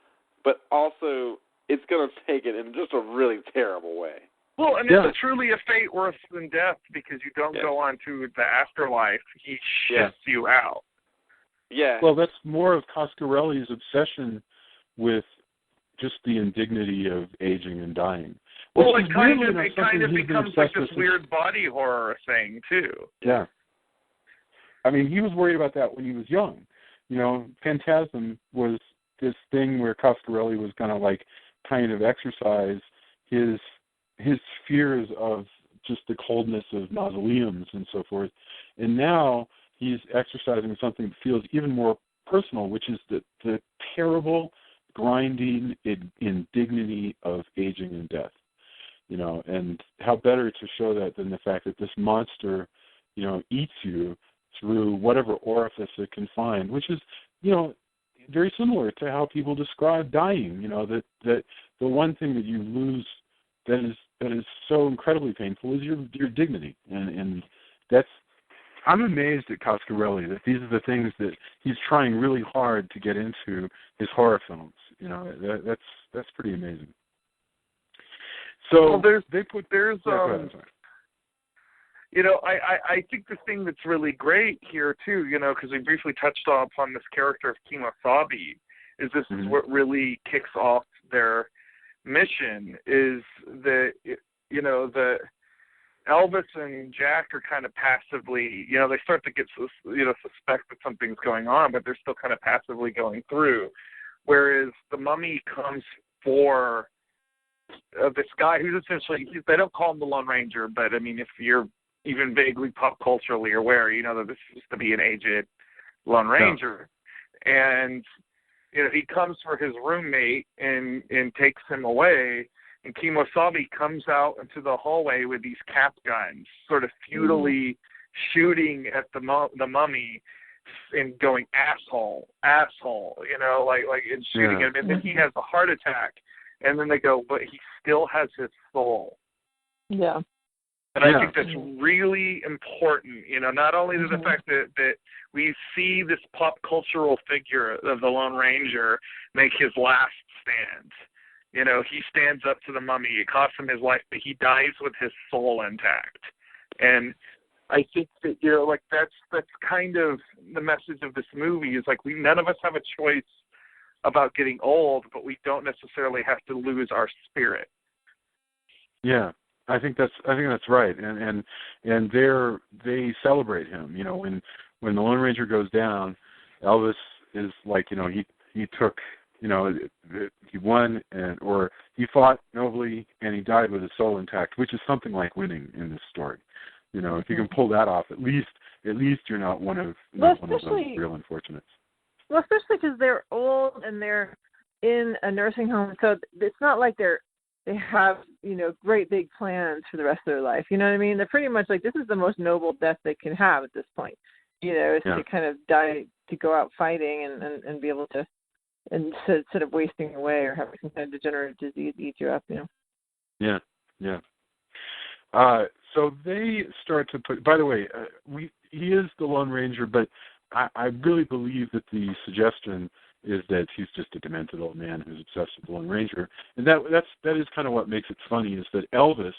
but also it's going to take it in just a really terrible way. Well, and it's truly a fate worse than death, because you don't go on to the afterlife. He shifts you out. Yeah. Well, that's more of Coscarelli's obsession with just the indignity of aging and dying. Well, it kind of becomes like this weird body horror thing, too. Yeah. I mean, he was worried about that when he was young. Phantasm was this thing where Coscarelli was going to, kind of exercise his fears of just the coldness of mausoleums and so forth. And now he's exercising something that feels even more personal, which is the terrible, grinding indignity of aging and death. And how better to show that than the fact that this monster, eats you through whatever orifice it can find, which is, very similar to how people describe dying. That the one thing that you lose that is so incredibly painful is your dignity, and that's. I'm amazed at Coscarelli that these are the things that he's trying really hard to get into his horror films. That's pretty amazing. So I think the thing that's really great here too, because we briefly touched upon this character of Kemosabe, is this is what really kicks off their mission, is that the Elvis and Jack are kind of passively, they start to get suspect that something's going on, but they're still kind of passively going through, whereas the mummy comes for this guy who's essentially, they don't call him the Lone Ranger, but I mean, if you're even vaguely pop culturally aware, that this is to be an aged Lone Ranger. Yeah. And, he comes for his roommate and takes him away, and Kemosabe comes out into the hallway with these cap guns, sort of futilely shooting at the mummy and going asshole, and shooting him, and then he has a heart attack, and then they go, but he still has his soul. Yeah. And I think that's really important, not only the fact that we see this pop cultural figure of the Lone Ranger make his last stand. He stands up to the mummy. It costs him his life, but he dies with his soul intact. And I think that, that's kind of the message of this movie is none of us have a choice about getting old, but we don't necessarily have to lose our spirit. Yeah. I think that's right, and they celebrate him. When the Lone Ranger goes down, Elvis is he took he won or he fought nobly and he died with his soul intact, which is something like winning in this story. If you can pull that off, at least you're not one of those real unfortunates. Well, especially because they're old and they're in a nursing home, so it's not like they have, great big plans for the rest of their life. You know what I mean? They're pretty much this is the most noble death they can have at this point. Is to kind of die, to go out fighting and be able to, instead of wasting away or having some kind of degenerative disease eat you up, Yeah. So they start to put, by the way, he is the Lone Ranger, but I really believe that the suggestion is that he's just a demented old man who's obsessed with the Lone Ranger. And that is kind of what makes it funny, is that Elvis,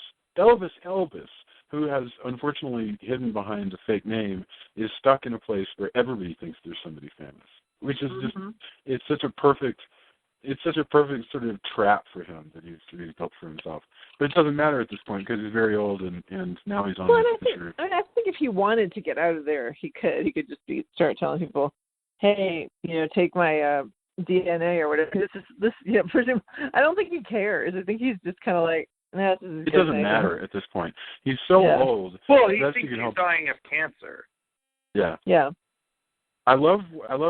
who has unfortunately hidden behind a fake name, is stuck in a place where everybody thinks there's somebody famous, which is just, it's such a perfect sort of trap for him that he's built for himself. But it doesn't matter at this point because he's very old and now he's on his picture. I think if he wanted to get out of there, he could. He could just start telling people, hey, take my DNA or whatever. I don't think he cares. I think he's just kind of like, nah, this is it doesn't matter at this point. He's so old. Well, he thinks he's dying of cancer. Yeah. Yeah. I love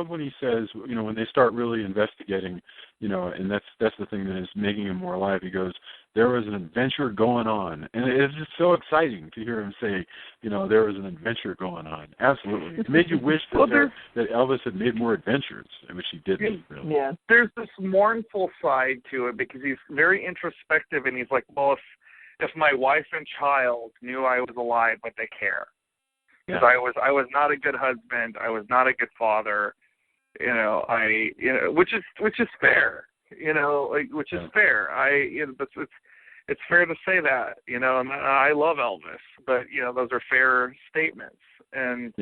when he says, when they start really investigating, and that's the thing that is making him more alive. He goes, there was an adventure going on. And it's just so exciting to hear him say, there was an adventure going on. Absolutely. It made you wish that Elvis had made more adventures, which he didn't, really. Yeah. There's this mournful side to it because he's very introspective and he's like, well, if my wife and child knew I was alive, would they care? Because I was not a good husband, I was not a good father, which is fair, which is fair. It's fair to say that, and I love Elvis, but those are fair statements, and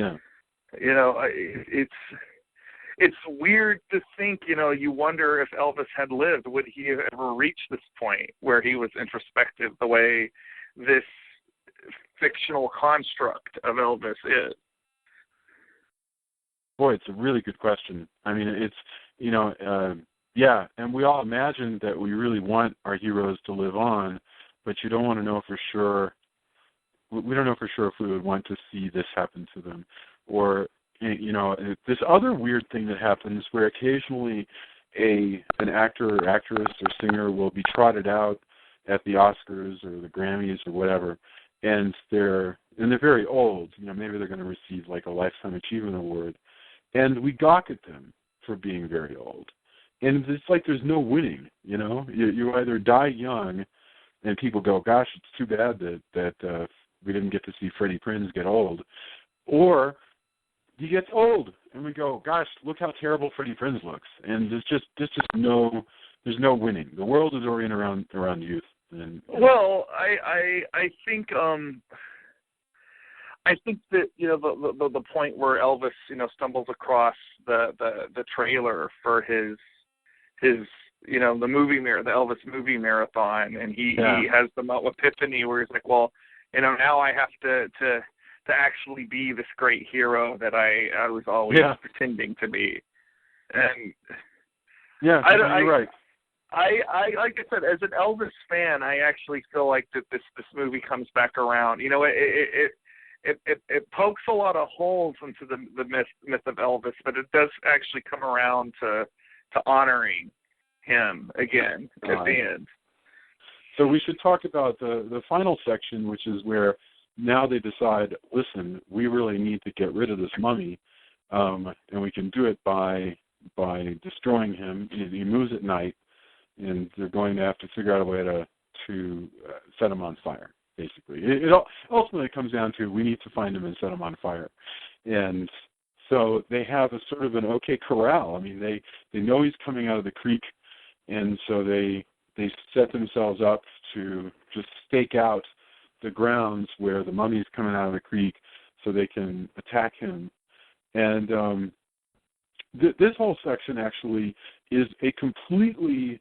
it's weird to think, you wonder if Elvis had lived, would he have ever reached this point where he was introspective the way this fictional construct of Elvis is? Boy, it's a really good question. I mean, it's, and we all imagine that we really want our heroes to live on, but you don't want to know for sure. We don't know for sure if we would want to see this happen to them. Or, this other weird thing that happens where occasionally an actor or actress or singer will be trotted out at the Oscars or the Grammys or whatever, and they're very old. Maybe they're going to receive like a Lifetime Achievement Award, and we gawk at them for being very old. And it's like there's no winning. You either die young, and people go, "Gosh, it's too bad that we didn't get to see Freddie Prinze get old," or he gets old, and we go, "Gosh, look how terrible Freddie Prinze looks." And there's just no winning. The world is oriented around youth. Well, I think that the point where Elvis stumbles across the trailer for his the movie the Elvis movie marathon, and he has the epiphany where he's like, well, now I have to actually be this great hero that I was always pretending to be. And you're right. I like I said, as an Elvis fan, I actually feel like that this movie comes back around. It pokes a lot of holes into the myth of Elvis, but it does actually come around to honoring him again at the end. So we should talk about the final section, which is where now they decide, listen, we really need to get rid of this mummy, and we can do it by destroying him. He moves at night, and they're going to have to figure out a way to set him on fire, basically. It ultimately comes down to, we need to find him and set him on fire. And so they have a sort of an OK Corral. I mean, they know he's coming out of the creek, and so they set themselves up to just stake out the grounds where the mummy's coming out of the creek so they can attack him. And this whole section actually is a completely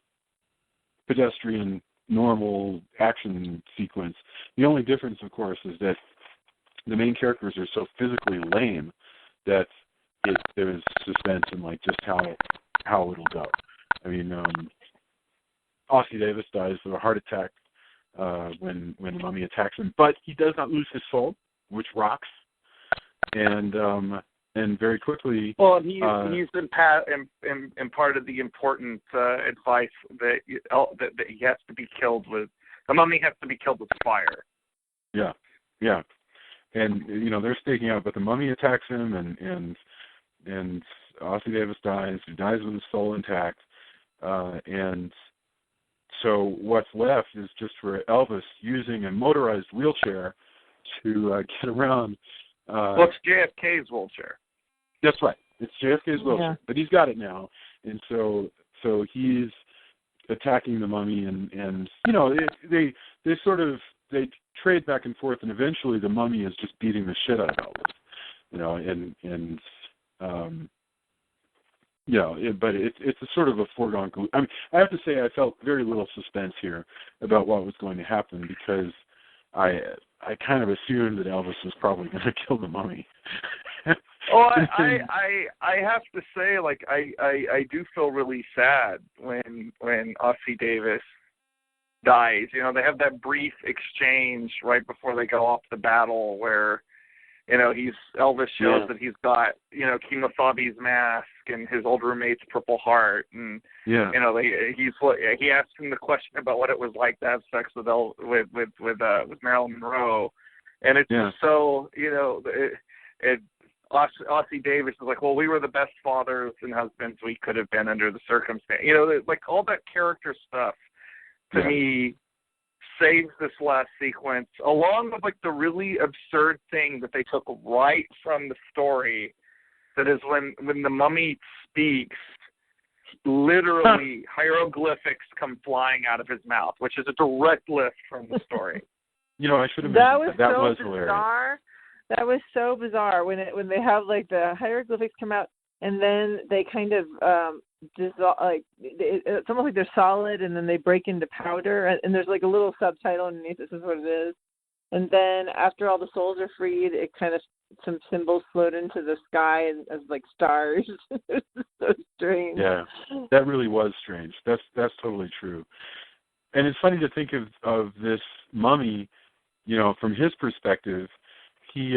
pedestrian, normal action sequence. The only difference, of course, is that the main characters are so physically lame that there's suspense in like just how it'll go. I mean, Ossie Davis dies of a heart attack when the mummy attacks him, but he does not lose his soul, which rocks. And very quickly. Well, he's imparted the important advice that he has to be killed with. The mummy has to be killed with fire. Yeah. And they're staking out, but the mummy attacks him, and Ossie Davis dies. He dies with his soul intact, and so what's left is just for Elvis using a motorized wheelchair to get around. Well, it's JFK's wheelchair. That's right. It's JFK's wheelchair, but he's got it now, and so he's attacking the mummy, and they sort of trade back and forth, and eventually the mummy is just beating the shit out of Elvis, but it's a sort of a foregone conclusion. I mean, I have to say I felt very little suspense here about what was going to happen because I kind of assumed that Elvis was probably going to kill the mummy. Oh, I have to say, like, I do feel really sad when Ossie Davis dies. They have that brief exchange right before they go off the battle where, Elvis shows that he's got, King Wasabi's mask and his old roommate's Purple Heart, and he asked him the question about what it was like to have sex with Marilyn Monroe, and it's just so Ossie Davis is like, well, we were the best fathers and husbands we could have been under the circumstance. Like all that character stuff to me saves this last sequence, along with like the really absurd thing that they took right from the story. That is when the mummy speaks, literally hieroglyphics come flying out of his mouth, which is a direct lift from the story. I should have mentioned that was bizarre. hilarious. That was so bizarre when they have like the hieroglyphics come out and then they kind of dissolve, like it's almost like they're solid and then they break into powder and there's like a little subtitle underneath. This is what it is. And then after all the souls are freed, it kind of some symbols float into the sky as like stars. It's so strange. Yeah, that really was strange. That's totally true. And it's funny to think of this mummy, from his perspective. He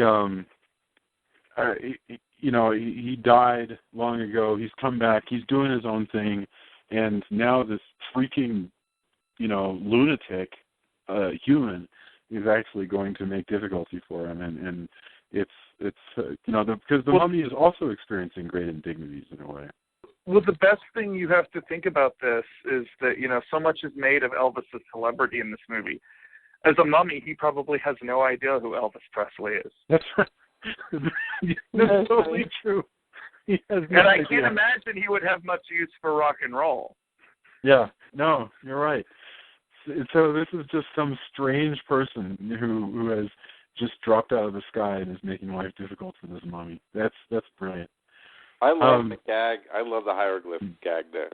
died long ago. He's come back. He's doing his own thing, and now this freaking, lunatic human is actually going to make difficulty for him, and it's because the mummy is also experiencing great indignities in a way. Well, the best thing you have to think about this is that so much is made of Elvis' celebrity in this movie. As a mummy, he probably has no idea who Elvis Presley is. That's right. That's totally true. He has no idea. I can't imagine he would have much use for rock and roll. Yeah, no, you're right. So this is just some strange person who has just dropped out of the sky and is making life difficult for this mummy. That's brilliant. I love the gag. I love the hieroglyph gag there.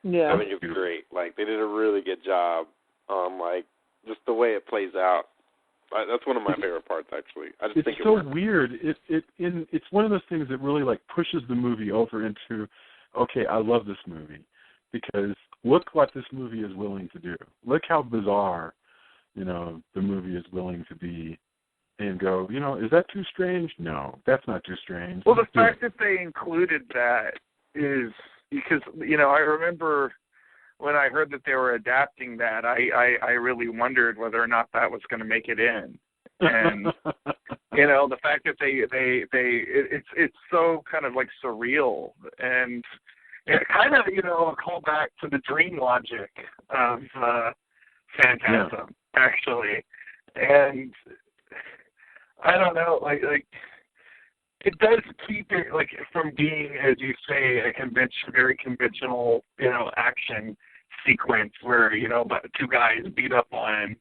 Yeah. I think it's great. Like, they did a really good job on, like, just the way it plays out. That's one of my favorite parts, actually. I just think it's so weird. It's one of those things that really like pushes the movie over into, okay, I love this movie because look what this movie is willing to do. Look how bizarre, the movie is willing to be, and go, is that too strange? No, that's not too strange. Well, the fact that they included that is because I remember. When I heard that they were adapting that, I really wondered whether or not that was going to make it in. And the fact that it's so kind of like surreal, and it kind of a callback to the dream logic of Phantasm, actually. And I don't know, like it does keep it from being, as you say, a very conventional, action sequence where two guys beat up on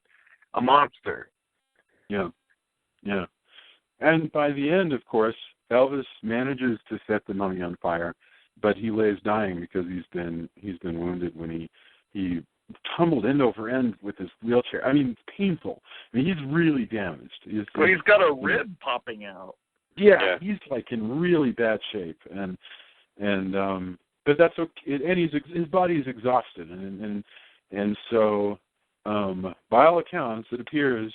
a monster. Yeah. And by the end, of course, Elvis manages to set the mummy on fire, but he lays dying because he's been wounded when he tumbled end over end with his wheelchair. I mean, it's painful. I mean, he's really damaged. He's got a rib popping out. Yeah, he's in really bad shape, and but that's okay. And his body is exhausted, and so by all accounts, it appears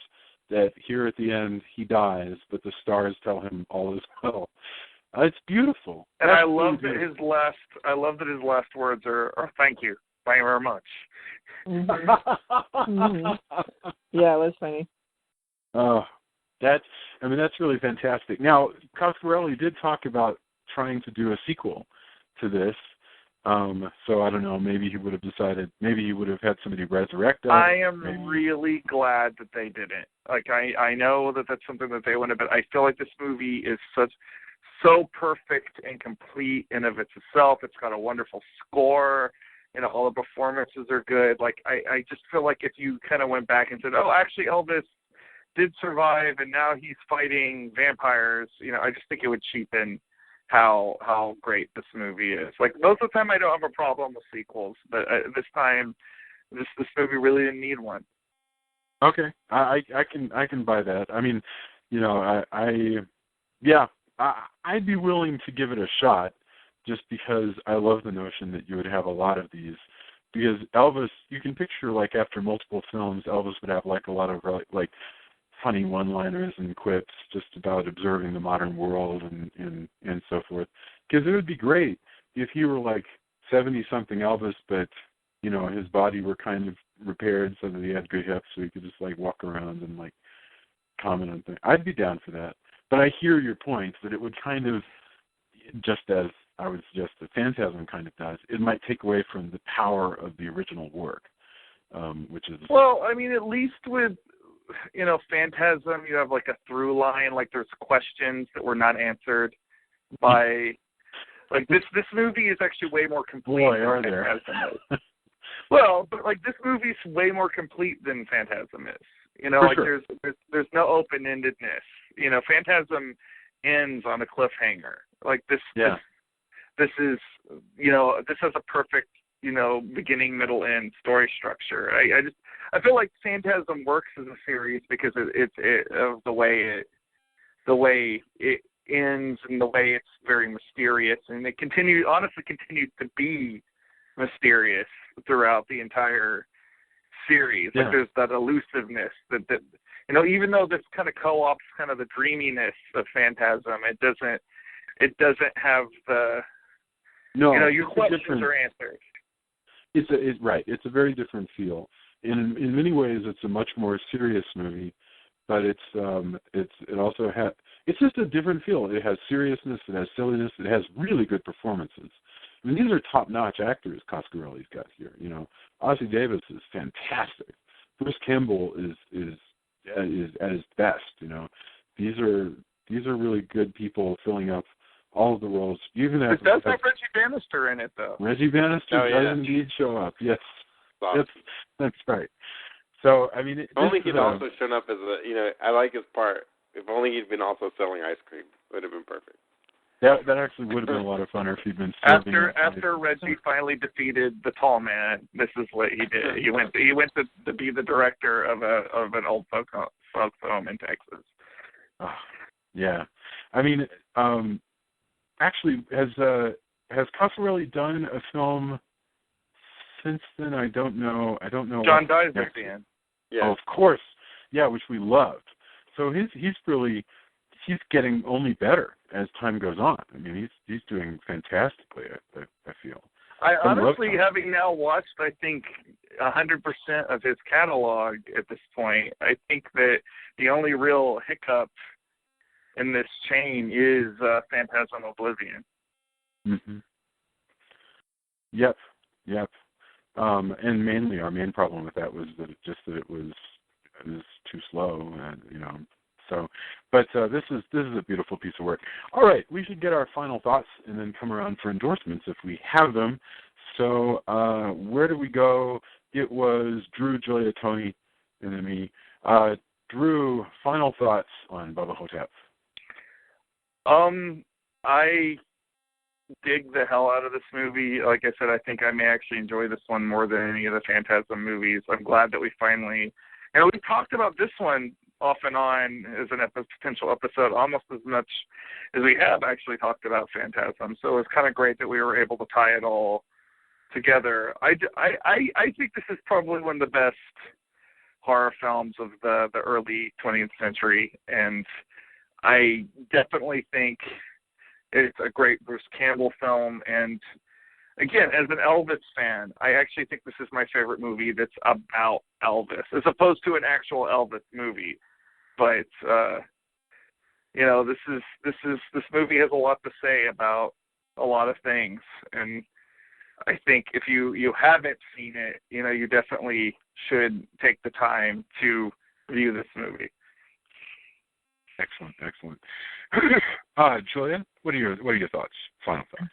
that here at the end he dies, but the stars tell him all is well. It's beautiful. And I love that his last words are "Thank you very much." Mm-hmm. Mm-hmm. Yeah, it was funny. That's really fantastic. Now, Coscarelli did talk about trying to do a sequel to this. So I don't know, maybe he would have had somebody resurrect it. I am really glad that they didn't. I know that that's something that they wanted, but I feel like this movie is so perfect and complete in of itself. It's got a wonderful score. All the performances are good. I just feel like if you kind of went back and said, oh, actually Elvis did survive and now he's fighting vampires, I just think it would cheapen how great this movie is. Most of the time I don't have a problem with sequels, but this time this movie really didn't need one. Okay, I can buy that. I mean, I'd be willing to give it a shot, just because I love the notion that you would have a lot of these. Because Elvis, you can picture after multiple films, Elvis would have a lot of funny one-liners and quips just about observing the modern world and so forth. Because it would be great if he were 70-something Elvis, but his body were kind of repaired so that he had good hips, so he could just walk around and comment on things. I'd be down for that. But I hear your point that it would kind of, just as I would suggest that Phantasm kind of does, it might take away from the power of the original work, which is... Well, I mean, at least with, Phantasm, you have a through line, there's questions that were not answered by... this movie is actually way more complete. Boy, are there. Well, but this movie's way more complete than Phantasm is. Sure. There's no open-endedness. Phantasm ends on a cliffhanger. This is, this has a perfect, beginning, middle, end story structure. I feel like Phantasm works as a series because of the way it ends and the way it's very mysterious, and it continues to be mysterious throughout the entire series. Yeah. There's that elusiveness that even though this kind of co-ops kind of the dreaminess of Phantasm, it doesn't have the your questions are answered. It's a very different feel. In many ways, it's a much more serious movie, but it also has, it's just a different feel. It has seriousness, it has silliness, it has really good performances. I mean, these are top-notch actors Coscarelli's got here. Ossie Davis is fantastic. Bruce Campbell is at his best. These are really good people filling up all of the roles. It does have Reggie Bannister in it, though. Reggie Bannister does indeed show up. Yes, that's right. So I mean, only he'd also shown up as I like his part. If only he'd been also selling ice cream, it would have been perfect. That actually would have been a lot of fun if he'd been serving. After Reggie finally defeated the tall man, this is what he did. He went to be the director of an old folk home in Texas. Oh, yeah, I mean, actually, has Coscarelli done a film since then? I don't know. John dies at the end. Yeah. Oh, of course. Yeah, which we loved. So he's getting only better as time goes on. I mean, he's doing fantastically, I feel. I honestly, having now watched, I think, 100% of his catalog at this point, I think that the only real hiccup in this chain is Phantasm Oblivion. Mm-hmm. Yep. And mainly our main problem with that was that it was too slow, and So, but this is a beautiful piece of work. All right, we should get our final thoughts and then come around for endorsements if we have them. So, where do we go? It was Drew, Julia, Tony, and then me. Drew, final thoughts on Bubba HO-TEP. I dig the hell out of this movie. Like I said, I think I may actually enjoy this one more than any of the Phantasm movies. I'm glad that we finally, we talked about this one off and on as a potential episode almost as much as we have actually talked about Phantasm. So it was kind of great that we were able to tie it all together. I think this is probably one of the best horror films of the early 20th century, and I definitely think it's a great Bruce Campbell film. And again, as an Elvis fan, I actually think this is my favorite movie that's about Elvis, as opposed to an actual Elvis movie. But this movie has a lot to say about a lot of things, and I think if you haven't seen it, you definitely should take the time to view this movie. Excellent. Julia, what are your thoughts? Final thoughts.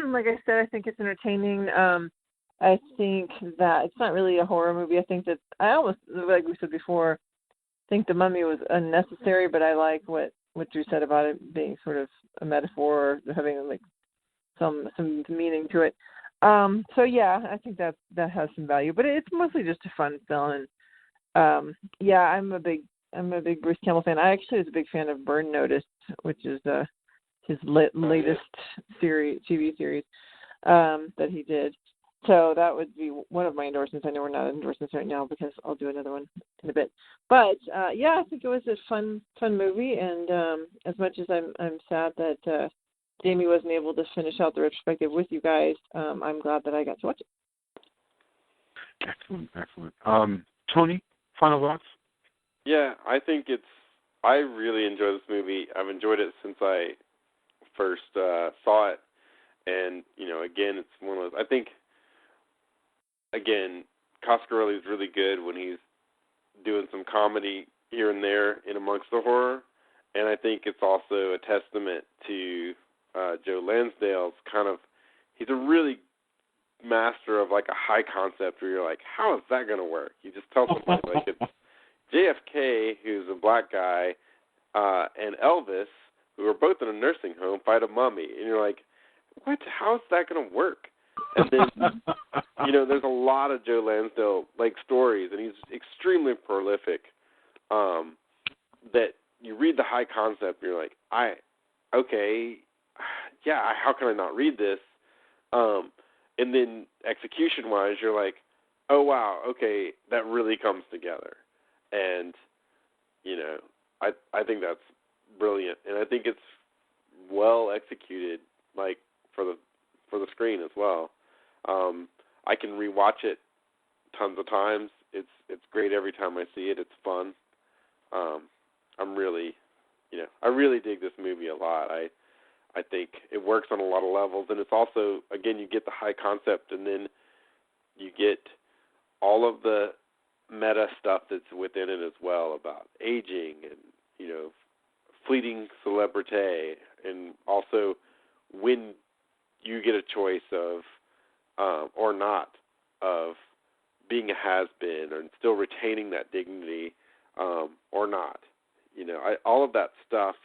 Like I said, I think it's entertaining. I think that it's not really a horror movie. I think that I almost, like we said before, think The Mummy was unnecessary, but I like what Drew said about it being sort of a metaphor, or having like some meaning to it. So yeah, I think that has some value, but it's mostly just a fun film. And I'm a big Bruce Campbell fan. I actually was a big fan of Burn Notice, which is his latest TV series that he did. So that would be one of my endorsements. I know we're not endorsements right now because I'll do another one in a bit. But I think it was a fun movie. And as much as I'm sad that Jamie wasn't able to finish out the retrospective with you guys, I'm glad that I got to watch it. Excellent. Tony, final thoughts? Yeah, I really enjoy this movie. I've enjoyed it since I first saw it. And, again, it's one of those, I think, again, Coscarelli is really good when he's doing some comedy here and there in amongst the horror. And I think it's also a testament to Joe Lansdale's he's a really master of like a high concept where you're like, how is that going to work? You just tell somebody like it's JFK, who's a black guy, and Elvis, who are both in a nursing home, fight a mummy. And you're like, what? How is that going to work? And then, there's a lot of Joe Lansdale stories, and he's extremely prolific. That you read the high concept, and you're like, how can I not read this? And then execution-wise, you're like, oh wow, okay, that really comes together. And I think that's brilliant, and I think it's well executed, for the screen as well. I can rewatch it tons of times. It's great every time I see it. It's fun. I'm really, I really dig this movie a lot. I think it works on a lot of levels, and it's also, again, you get the high concept, and then you get all of the meta stuff that's within it as well about aging and, fleeting celebrity, and also when you get a choice of, or not, of being a has-been and still retaining that dignity, or not. All of that stuff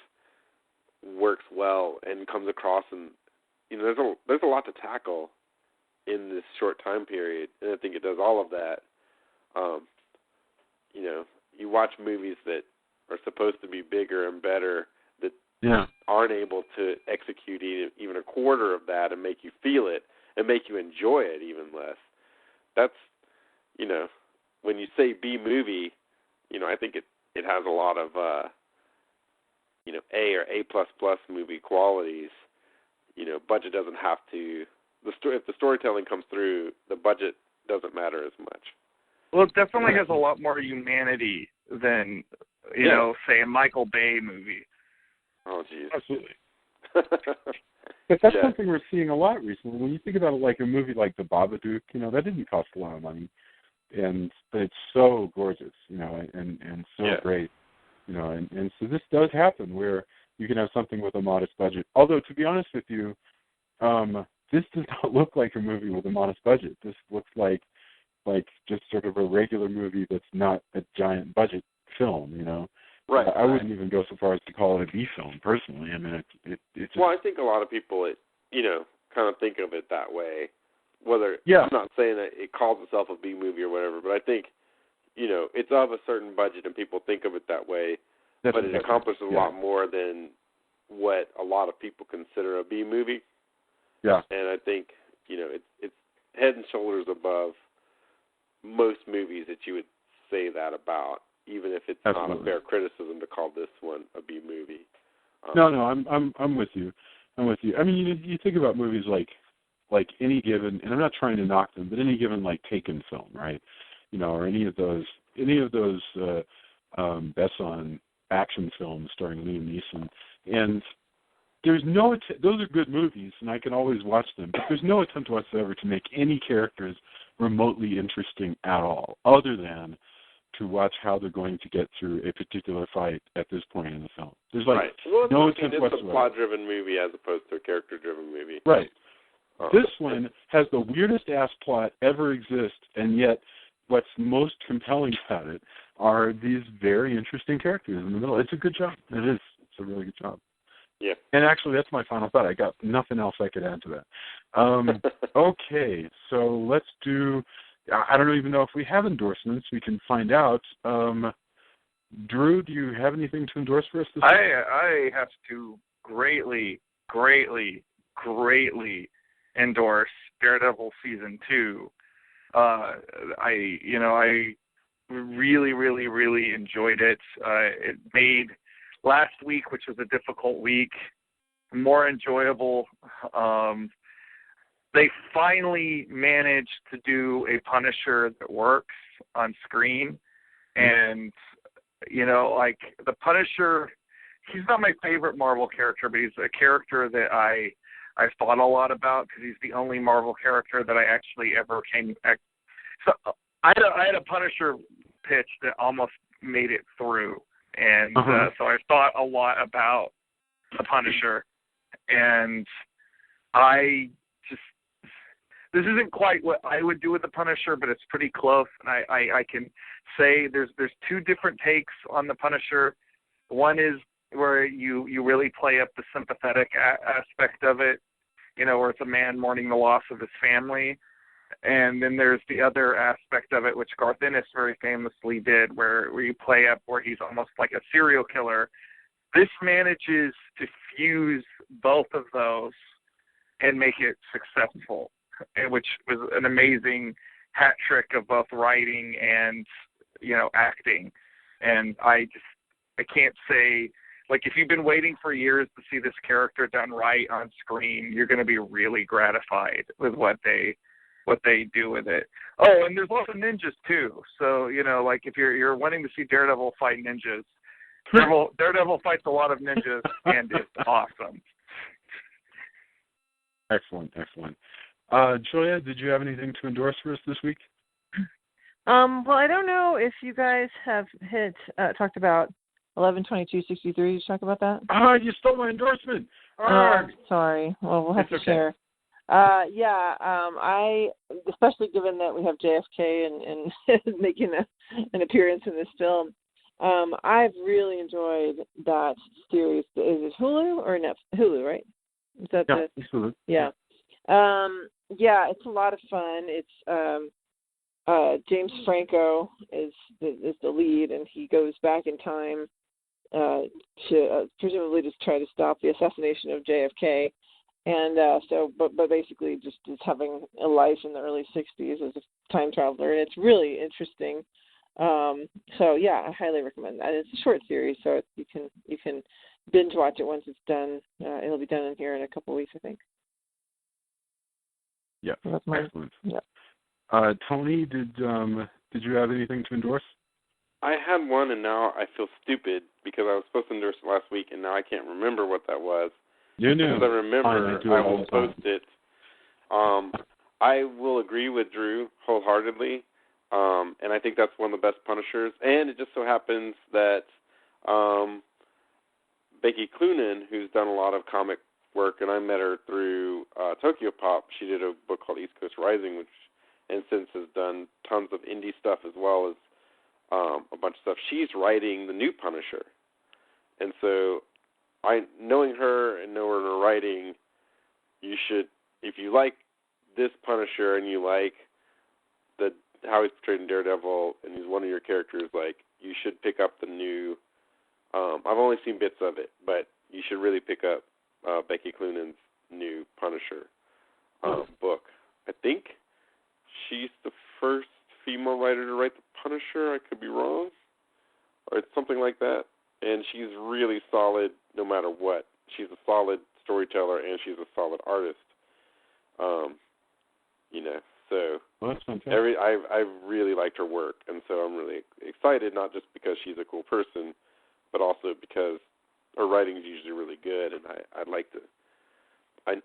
works well and comes across, and there's a lot to tackle in this short time period, and I think it does all of that. You watch movies that are supposed to be bigger and better that aren't able to execute even a quarter of that and make you feel it and make you enjoy it even less. That's, when you say B movie, I think it has a lot of, A or A++ movie qualities. budget doesn't have to. If the storytelling comes through, the budget doesn't matter as much. Well, it definitely has a lot more humanity than, say a Michael Bay movie. Oh, geez. Absolutely. But that's something we're seeing a lot recently. When you think about it, like a movie like The Babadook, that didn't cost a lot of money, but it's so gorgeous, and so great, and so this does happen where you can have something with a modest budget. Although, to be honest with you, this does not look like a movie with a modest budget. This looks like just sort of a regular movie that's not a giant budget film, Right. I wouldn't even go so far as to call it a B film, personally. I mean, it's just... Well, I think a lot of people, kind of think of it that way. Whether I'm not saying that it calls itself a B movie or whatever, but I think, it's of a certain budget and people think of it that way. But it accomplishes a lot more than what a lot of people consider a B movie. Yeah. And I think, it's head and shoulders above most movies that you would say that about, even if it's not a fair criticism to call this one a B movie. No, I'm with you. I mean, you think about movies like any given, and I'm not trying to knock them, but any given like Taken film, right? Or any of those Besson action films starring Liam Neeson, and there's those are good movies, and I can always watch them, but there's no attempt whatsoever to make any characters remotely interesting at all, other than to watch how they're going to get through a particular fight at this point in the film. There's no attempt whatsoever. It's a plot-driven movie as opposed to a character-driven movie. Right. This one has the weirdest-ass plot ever exist, and yet what's most compelling about it are these very interesting characters in the middle. It's a good job. It is. It's a really good job. Yeah. And actually, that's my final thought. I got nothing else I could add to that. Okay, so let's do... I don't even know if we have endorsements. We can find out. Drew, do you have anything to endorse for us this week? I have to greatly endorse Daredevil Season 2. I really enjoyed it. It made last week, which was a difficult week, more enjoyable. They finally managed to do a Punisher that works on screen. And, the Punisher, he's not my favorite Marvel character, but he's a character that I thought a lot about because he's the only Marvel character that I actually ever came... So I had a Punisher pitch that almost made it through. And so I thought a lot about the Punisher. And this isn't quite what I would do with the Punisher, but it's pretty close. And I can say there's two different takes on the Punisher. One is where you really play up the sympathetic aspect of it, where it's a man mourning the loss of his family. And then there's the other aspect of it, which Garth Ennis very famously did, where you play up where he's almost like a serial killer. This manages to fuse both of those and make it successful, which was an amazing hat trick of both writing and, acting. And I can't say, if you've been waiting for years to see this character done right on screen, you're going to be really gratified with what they do with it. Oh, and there's lots of ninjas too. So, if you're wanting to see Daredevil fight ninjas, Daredevil fights a lot of ninjas, and it's awesome. Excellent. Julia, did you have anything to endorse for us this week? Well, I don't know if you guys have talked about 11/22/63. Did you talk about that? You stole my endorsement. Sorry. Well, we'll have to share. I, especially given that we have JFK and making an appearance in this film, I've really enjoyed that series. Is it Hulu or Netflix? Hulu, right? Is that it's Hulu. Yeah. It's a lot of fun. It's James Franco is the lead, and he goes back in time to presumably just try to stop the assassination of JFK. And but basically just is having a life in the early 60s as a time traveler, and it's really interesting. I highly recommend that. It's a short series, so you can binge watch it once it's done. It'll be done in here in a couple of weeks, I think. Yeah, so that's mine. Excellent. Yeah. Tony, did you have anything to endorse? I had one, and now I feel stupid because I was supposed to endorse it last week, and now I can't remember what that was. You knew. Because I remember, I will post it. I will agree with Drew wholeheartedly, and I think that's one of the best Punishers. And it just so happens that Becky Cloonan, who's done a lot of comic work, and I met her through Tokyo Pop. She did a book called East Coast Rising, which, and since has done tons of indie stuff as well as a bunch of stuff. She's writing the new Punisher, and so knowing her and knowing her writing, you should, if you like this Punisher and you like how he's portrayed in Daredevil, and he's one of your characters, like, you should pick up the new. I've only seen bits of it, but you should really pick up Becky Cloonan's new Punisher book. I think she's the first female writer to write the Punisher. I could be wrong, or it's something like that. And she's really solid no matter what. She's a solid storyteller, and she's a solid artist. So well, that's fantastic. I really liked her work, and so I'm really excited, not just because she's a cool person, but also because her writing is usually really good, and I'd like to.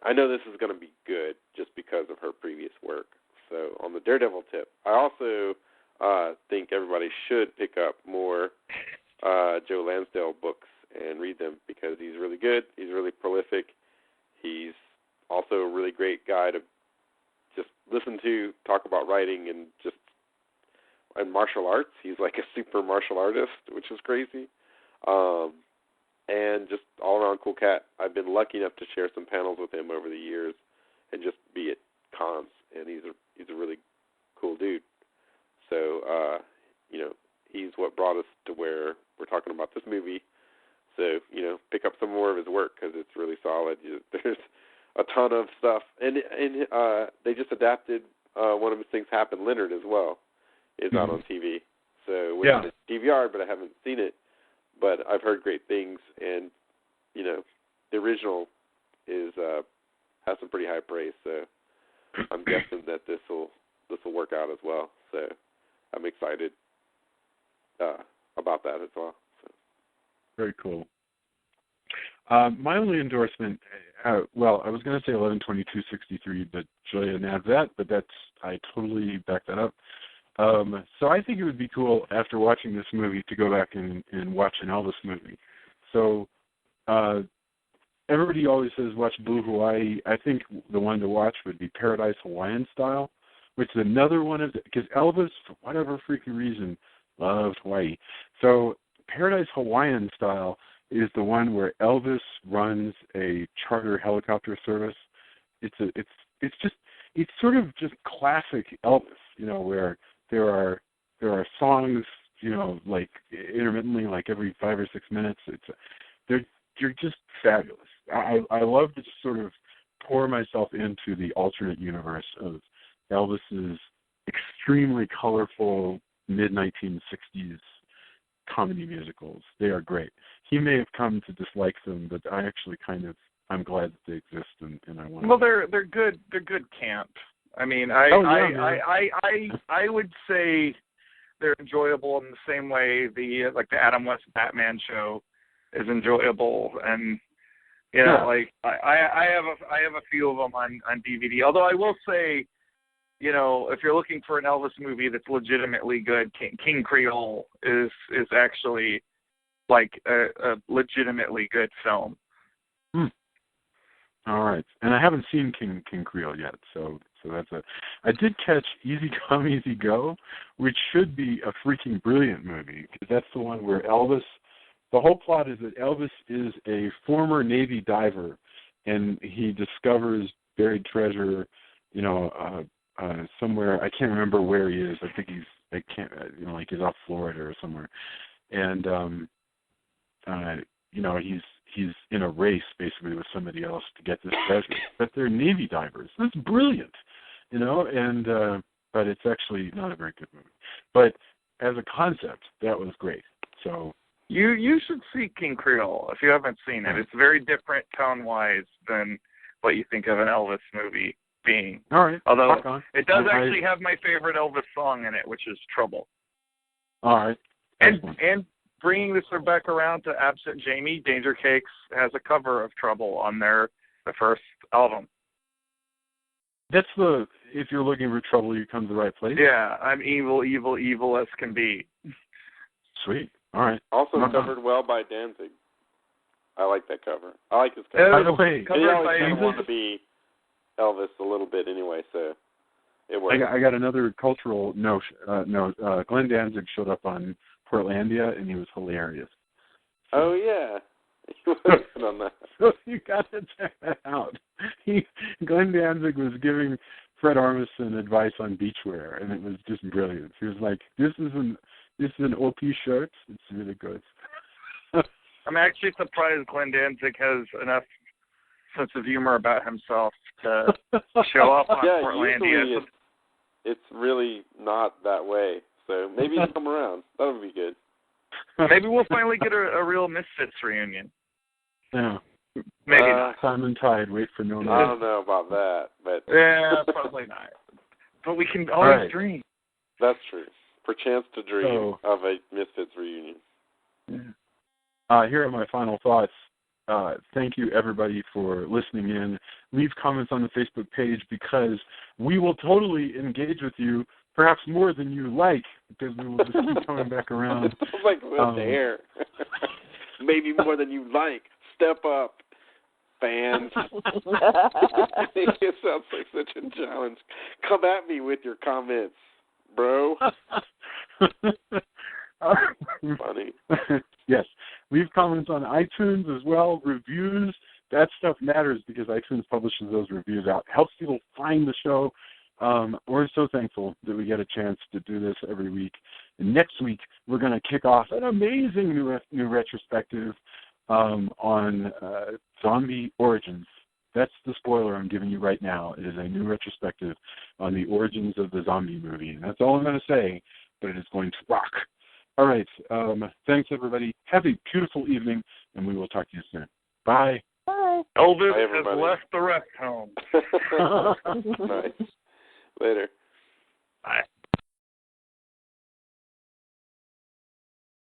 I know this is going to be good just because of her previous work. So on the Daredevil tip, I also think everybody should pick up more Joe Lansdale books and read them because he's really good. He's really prolific. He's also a really great guy to just listen to, talk about writing, and martial arts. He's like a super martial artist, which is crazy. And just all-around cool cat. I've been lucky enough to share some panels with him over the years and just be at cons, and he's a really cool dude. So, he's what brought us to where we're talking about this movie. So, pick up some more of his work because it's really solid. There's a ton of stuff. And they just adapted one of his things, Happen Leonard, as well. It's out on TV. So, it's DVR, but I haven't seen it. But I've heard great things, and, the original has some pretty high praise. So I'm guessing that this will work out as well. So I'm excited about that as well. So. Very cool. My only endorsement, I was going to say 11/22/63, but Julia didn't have that, but I totally back that up. So I think it would be cool after watching this movie to go back and watch an Elvis movie. So everybody always says watch Blue Hawaii. I think the one to watch would be Paradise Hawaiian Style, which is another one of because Elvis, for whatever freaking reason, loved Hawaii. So Paradise Hawaiian Style is the one where Elvis runs a charter helicopter service. It's sort of just classic Elvis, where there are songs, like intermittently, like every 5 or 6 minutes. They're just fabulous. I love to sort of pour myself into the alternate universe of Elvis's extremely colorful mid-1960s comedy musicals. They are great. He may have come to dislike them, but I actually I'm glad that they exist, and I want. Well, they're good. They're good camp. I mean, I would say they're enjoyable in the same way the Adam West Batman show is enjoyable, and I have a few of them on DVD. Although I will say, if you're looking for an Elvis movie that's legitimately good, King Creole is actually like a legitimately good film. All right, and I haven't seen King Creole yet, so that's I did catch Easy Come Easy Go, which should be a freaking brilliant movie because that's the one where Elvis. The whole plot is that Elvis is a former Navy diver, and he discovers buried treasure, somewhere. I can't remember where he is. I think he's off Florida or somewhere, and he's in a race basically with somebody else to get this treasure. But they're Navy divers. That's brilliant, and but it's actually not a very good movie. But as a concept, that was great. So You should see King Creole if you haven't seen it. It's very different tone-wise than what you think of an Elvis movie being. All right. Although it does actually have my favorite Elvis song in it, which is Trouble. All right. And bringing this back around to Absent Jamie, Danger Cakes has a cover of Trouble on the first album. That's if you're looking for trouble, you come to the right place. Yeah, I'm evil, evil, evil as can be. Sweet. All right. Also covered well by Danzig. I like that cover. I like his cover. By the way, he always wanted to be Elvis a little bit anyway, so it worked. I got another cultural note. Glenn Danzig showed up on Portlandia, and he was hilarious. Oh, yeah. He was on that. So you got to check that out. Glenn Danzig was giving Fred Armisen advice on beachwear, and it was just brilliant. He was like, this is an OP shirt. It's really good. I'm actually surprised Glenn Danzig has enough sense of humor about himself to show up on Portlandia. It's really not that way. So maybe he'll come around. That would be good. Maybe we'll finally get a real Misfits reunion. Yeah. Maybe not. Simon Tide, wait for no. I don't know about that, but yeah, probably not. But we can always dream. That's true. Perchance to dream of a Misfits reunion. Yeah. Here are my final thoughts. Thank you, everybody, for listening in. Leave comments on the Facebook page because we will totally engage with you, perhaps more than you like, because we will just keep coming back around. Like there. Maybe more than you like. Step up, fans. It sounds like such a challenge. Come at me with your comments, bro. Funny. Yes. Leave comments on iTunes as well. Reviews. That stuff matters because iTunes publishes those reviews out. Helps people find the show. We're so thankful that we get a chance to do this every week. And next week, we're going to kick off an amazing new retrospective on zombie origins. That's the spoiler I'm giving you right now. It is a new retrospective on the origins of the zombie movie. And that's all I'm going to say, but it is going to rock. All right. Thanks, everybody. Have a beautiful evening, and we will talk to you soon. Bye. Bye. Elvis has left the rest home. Nice. Later.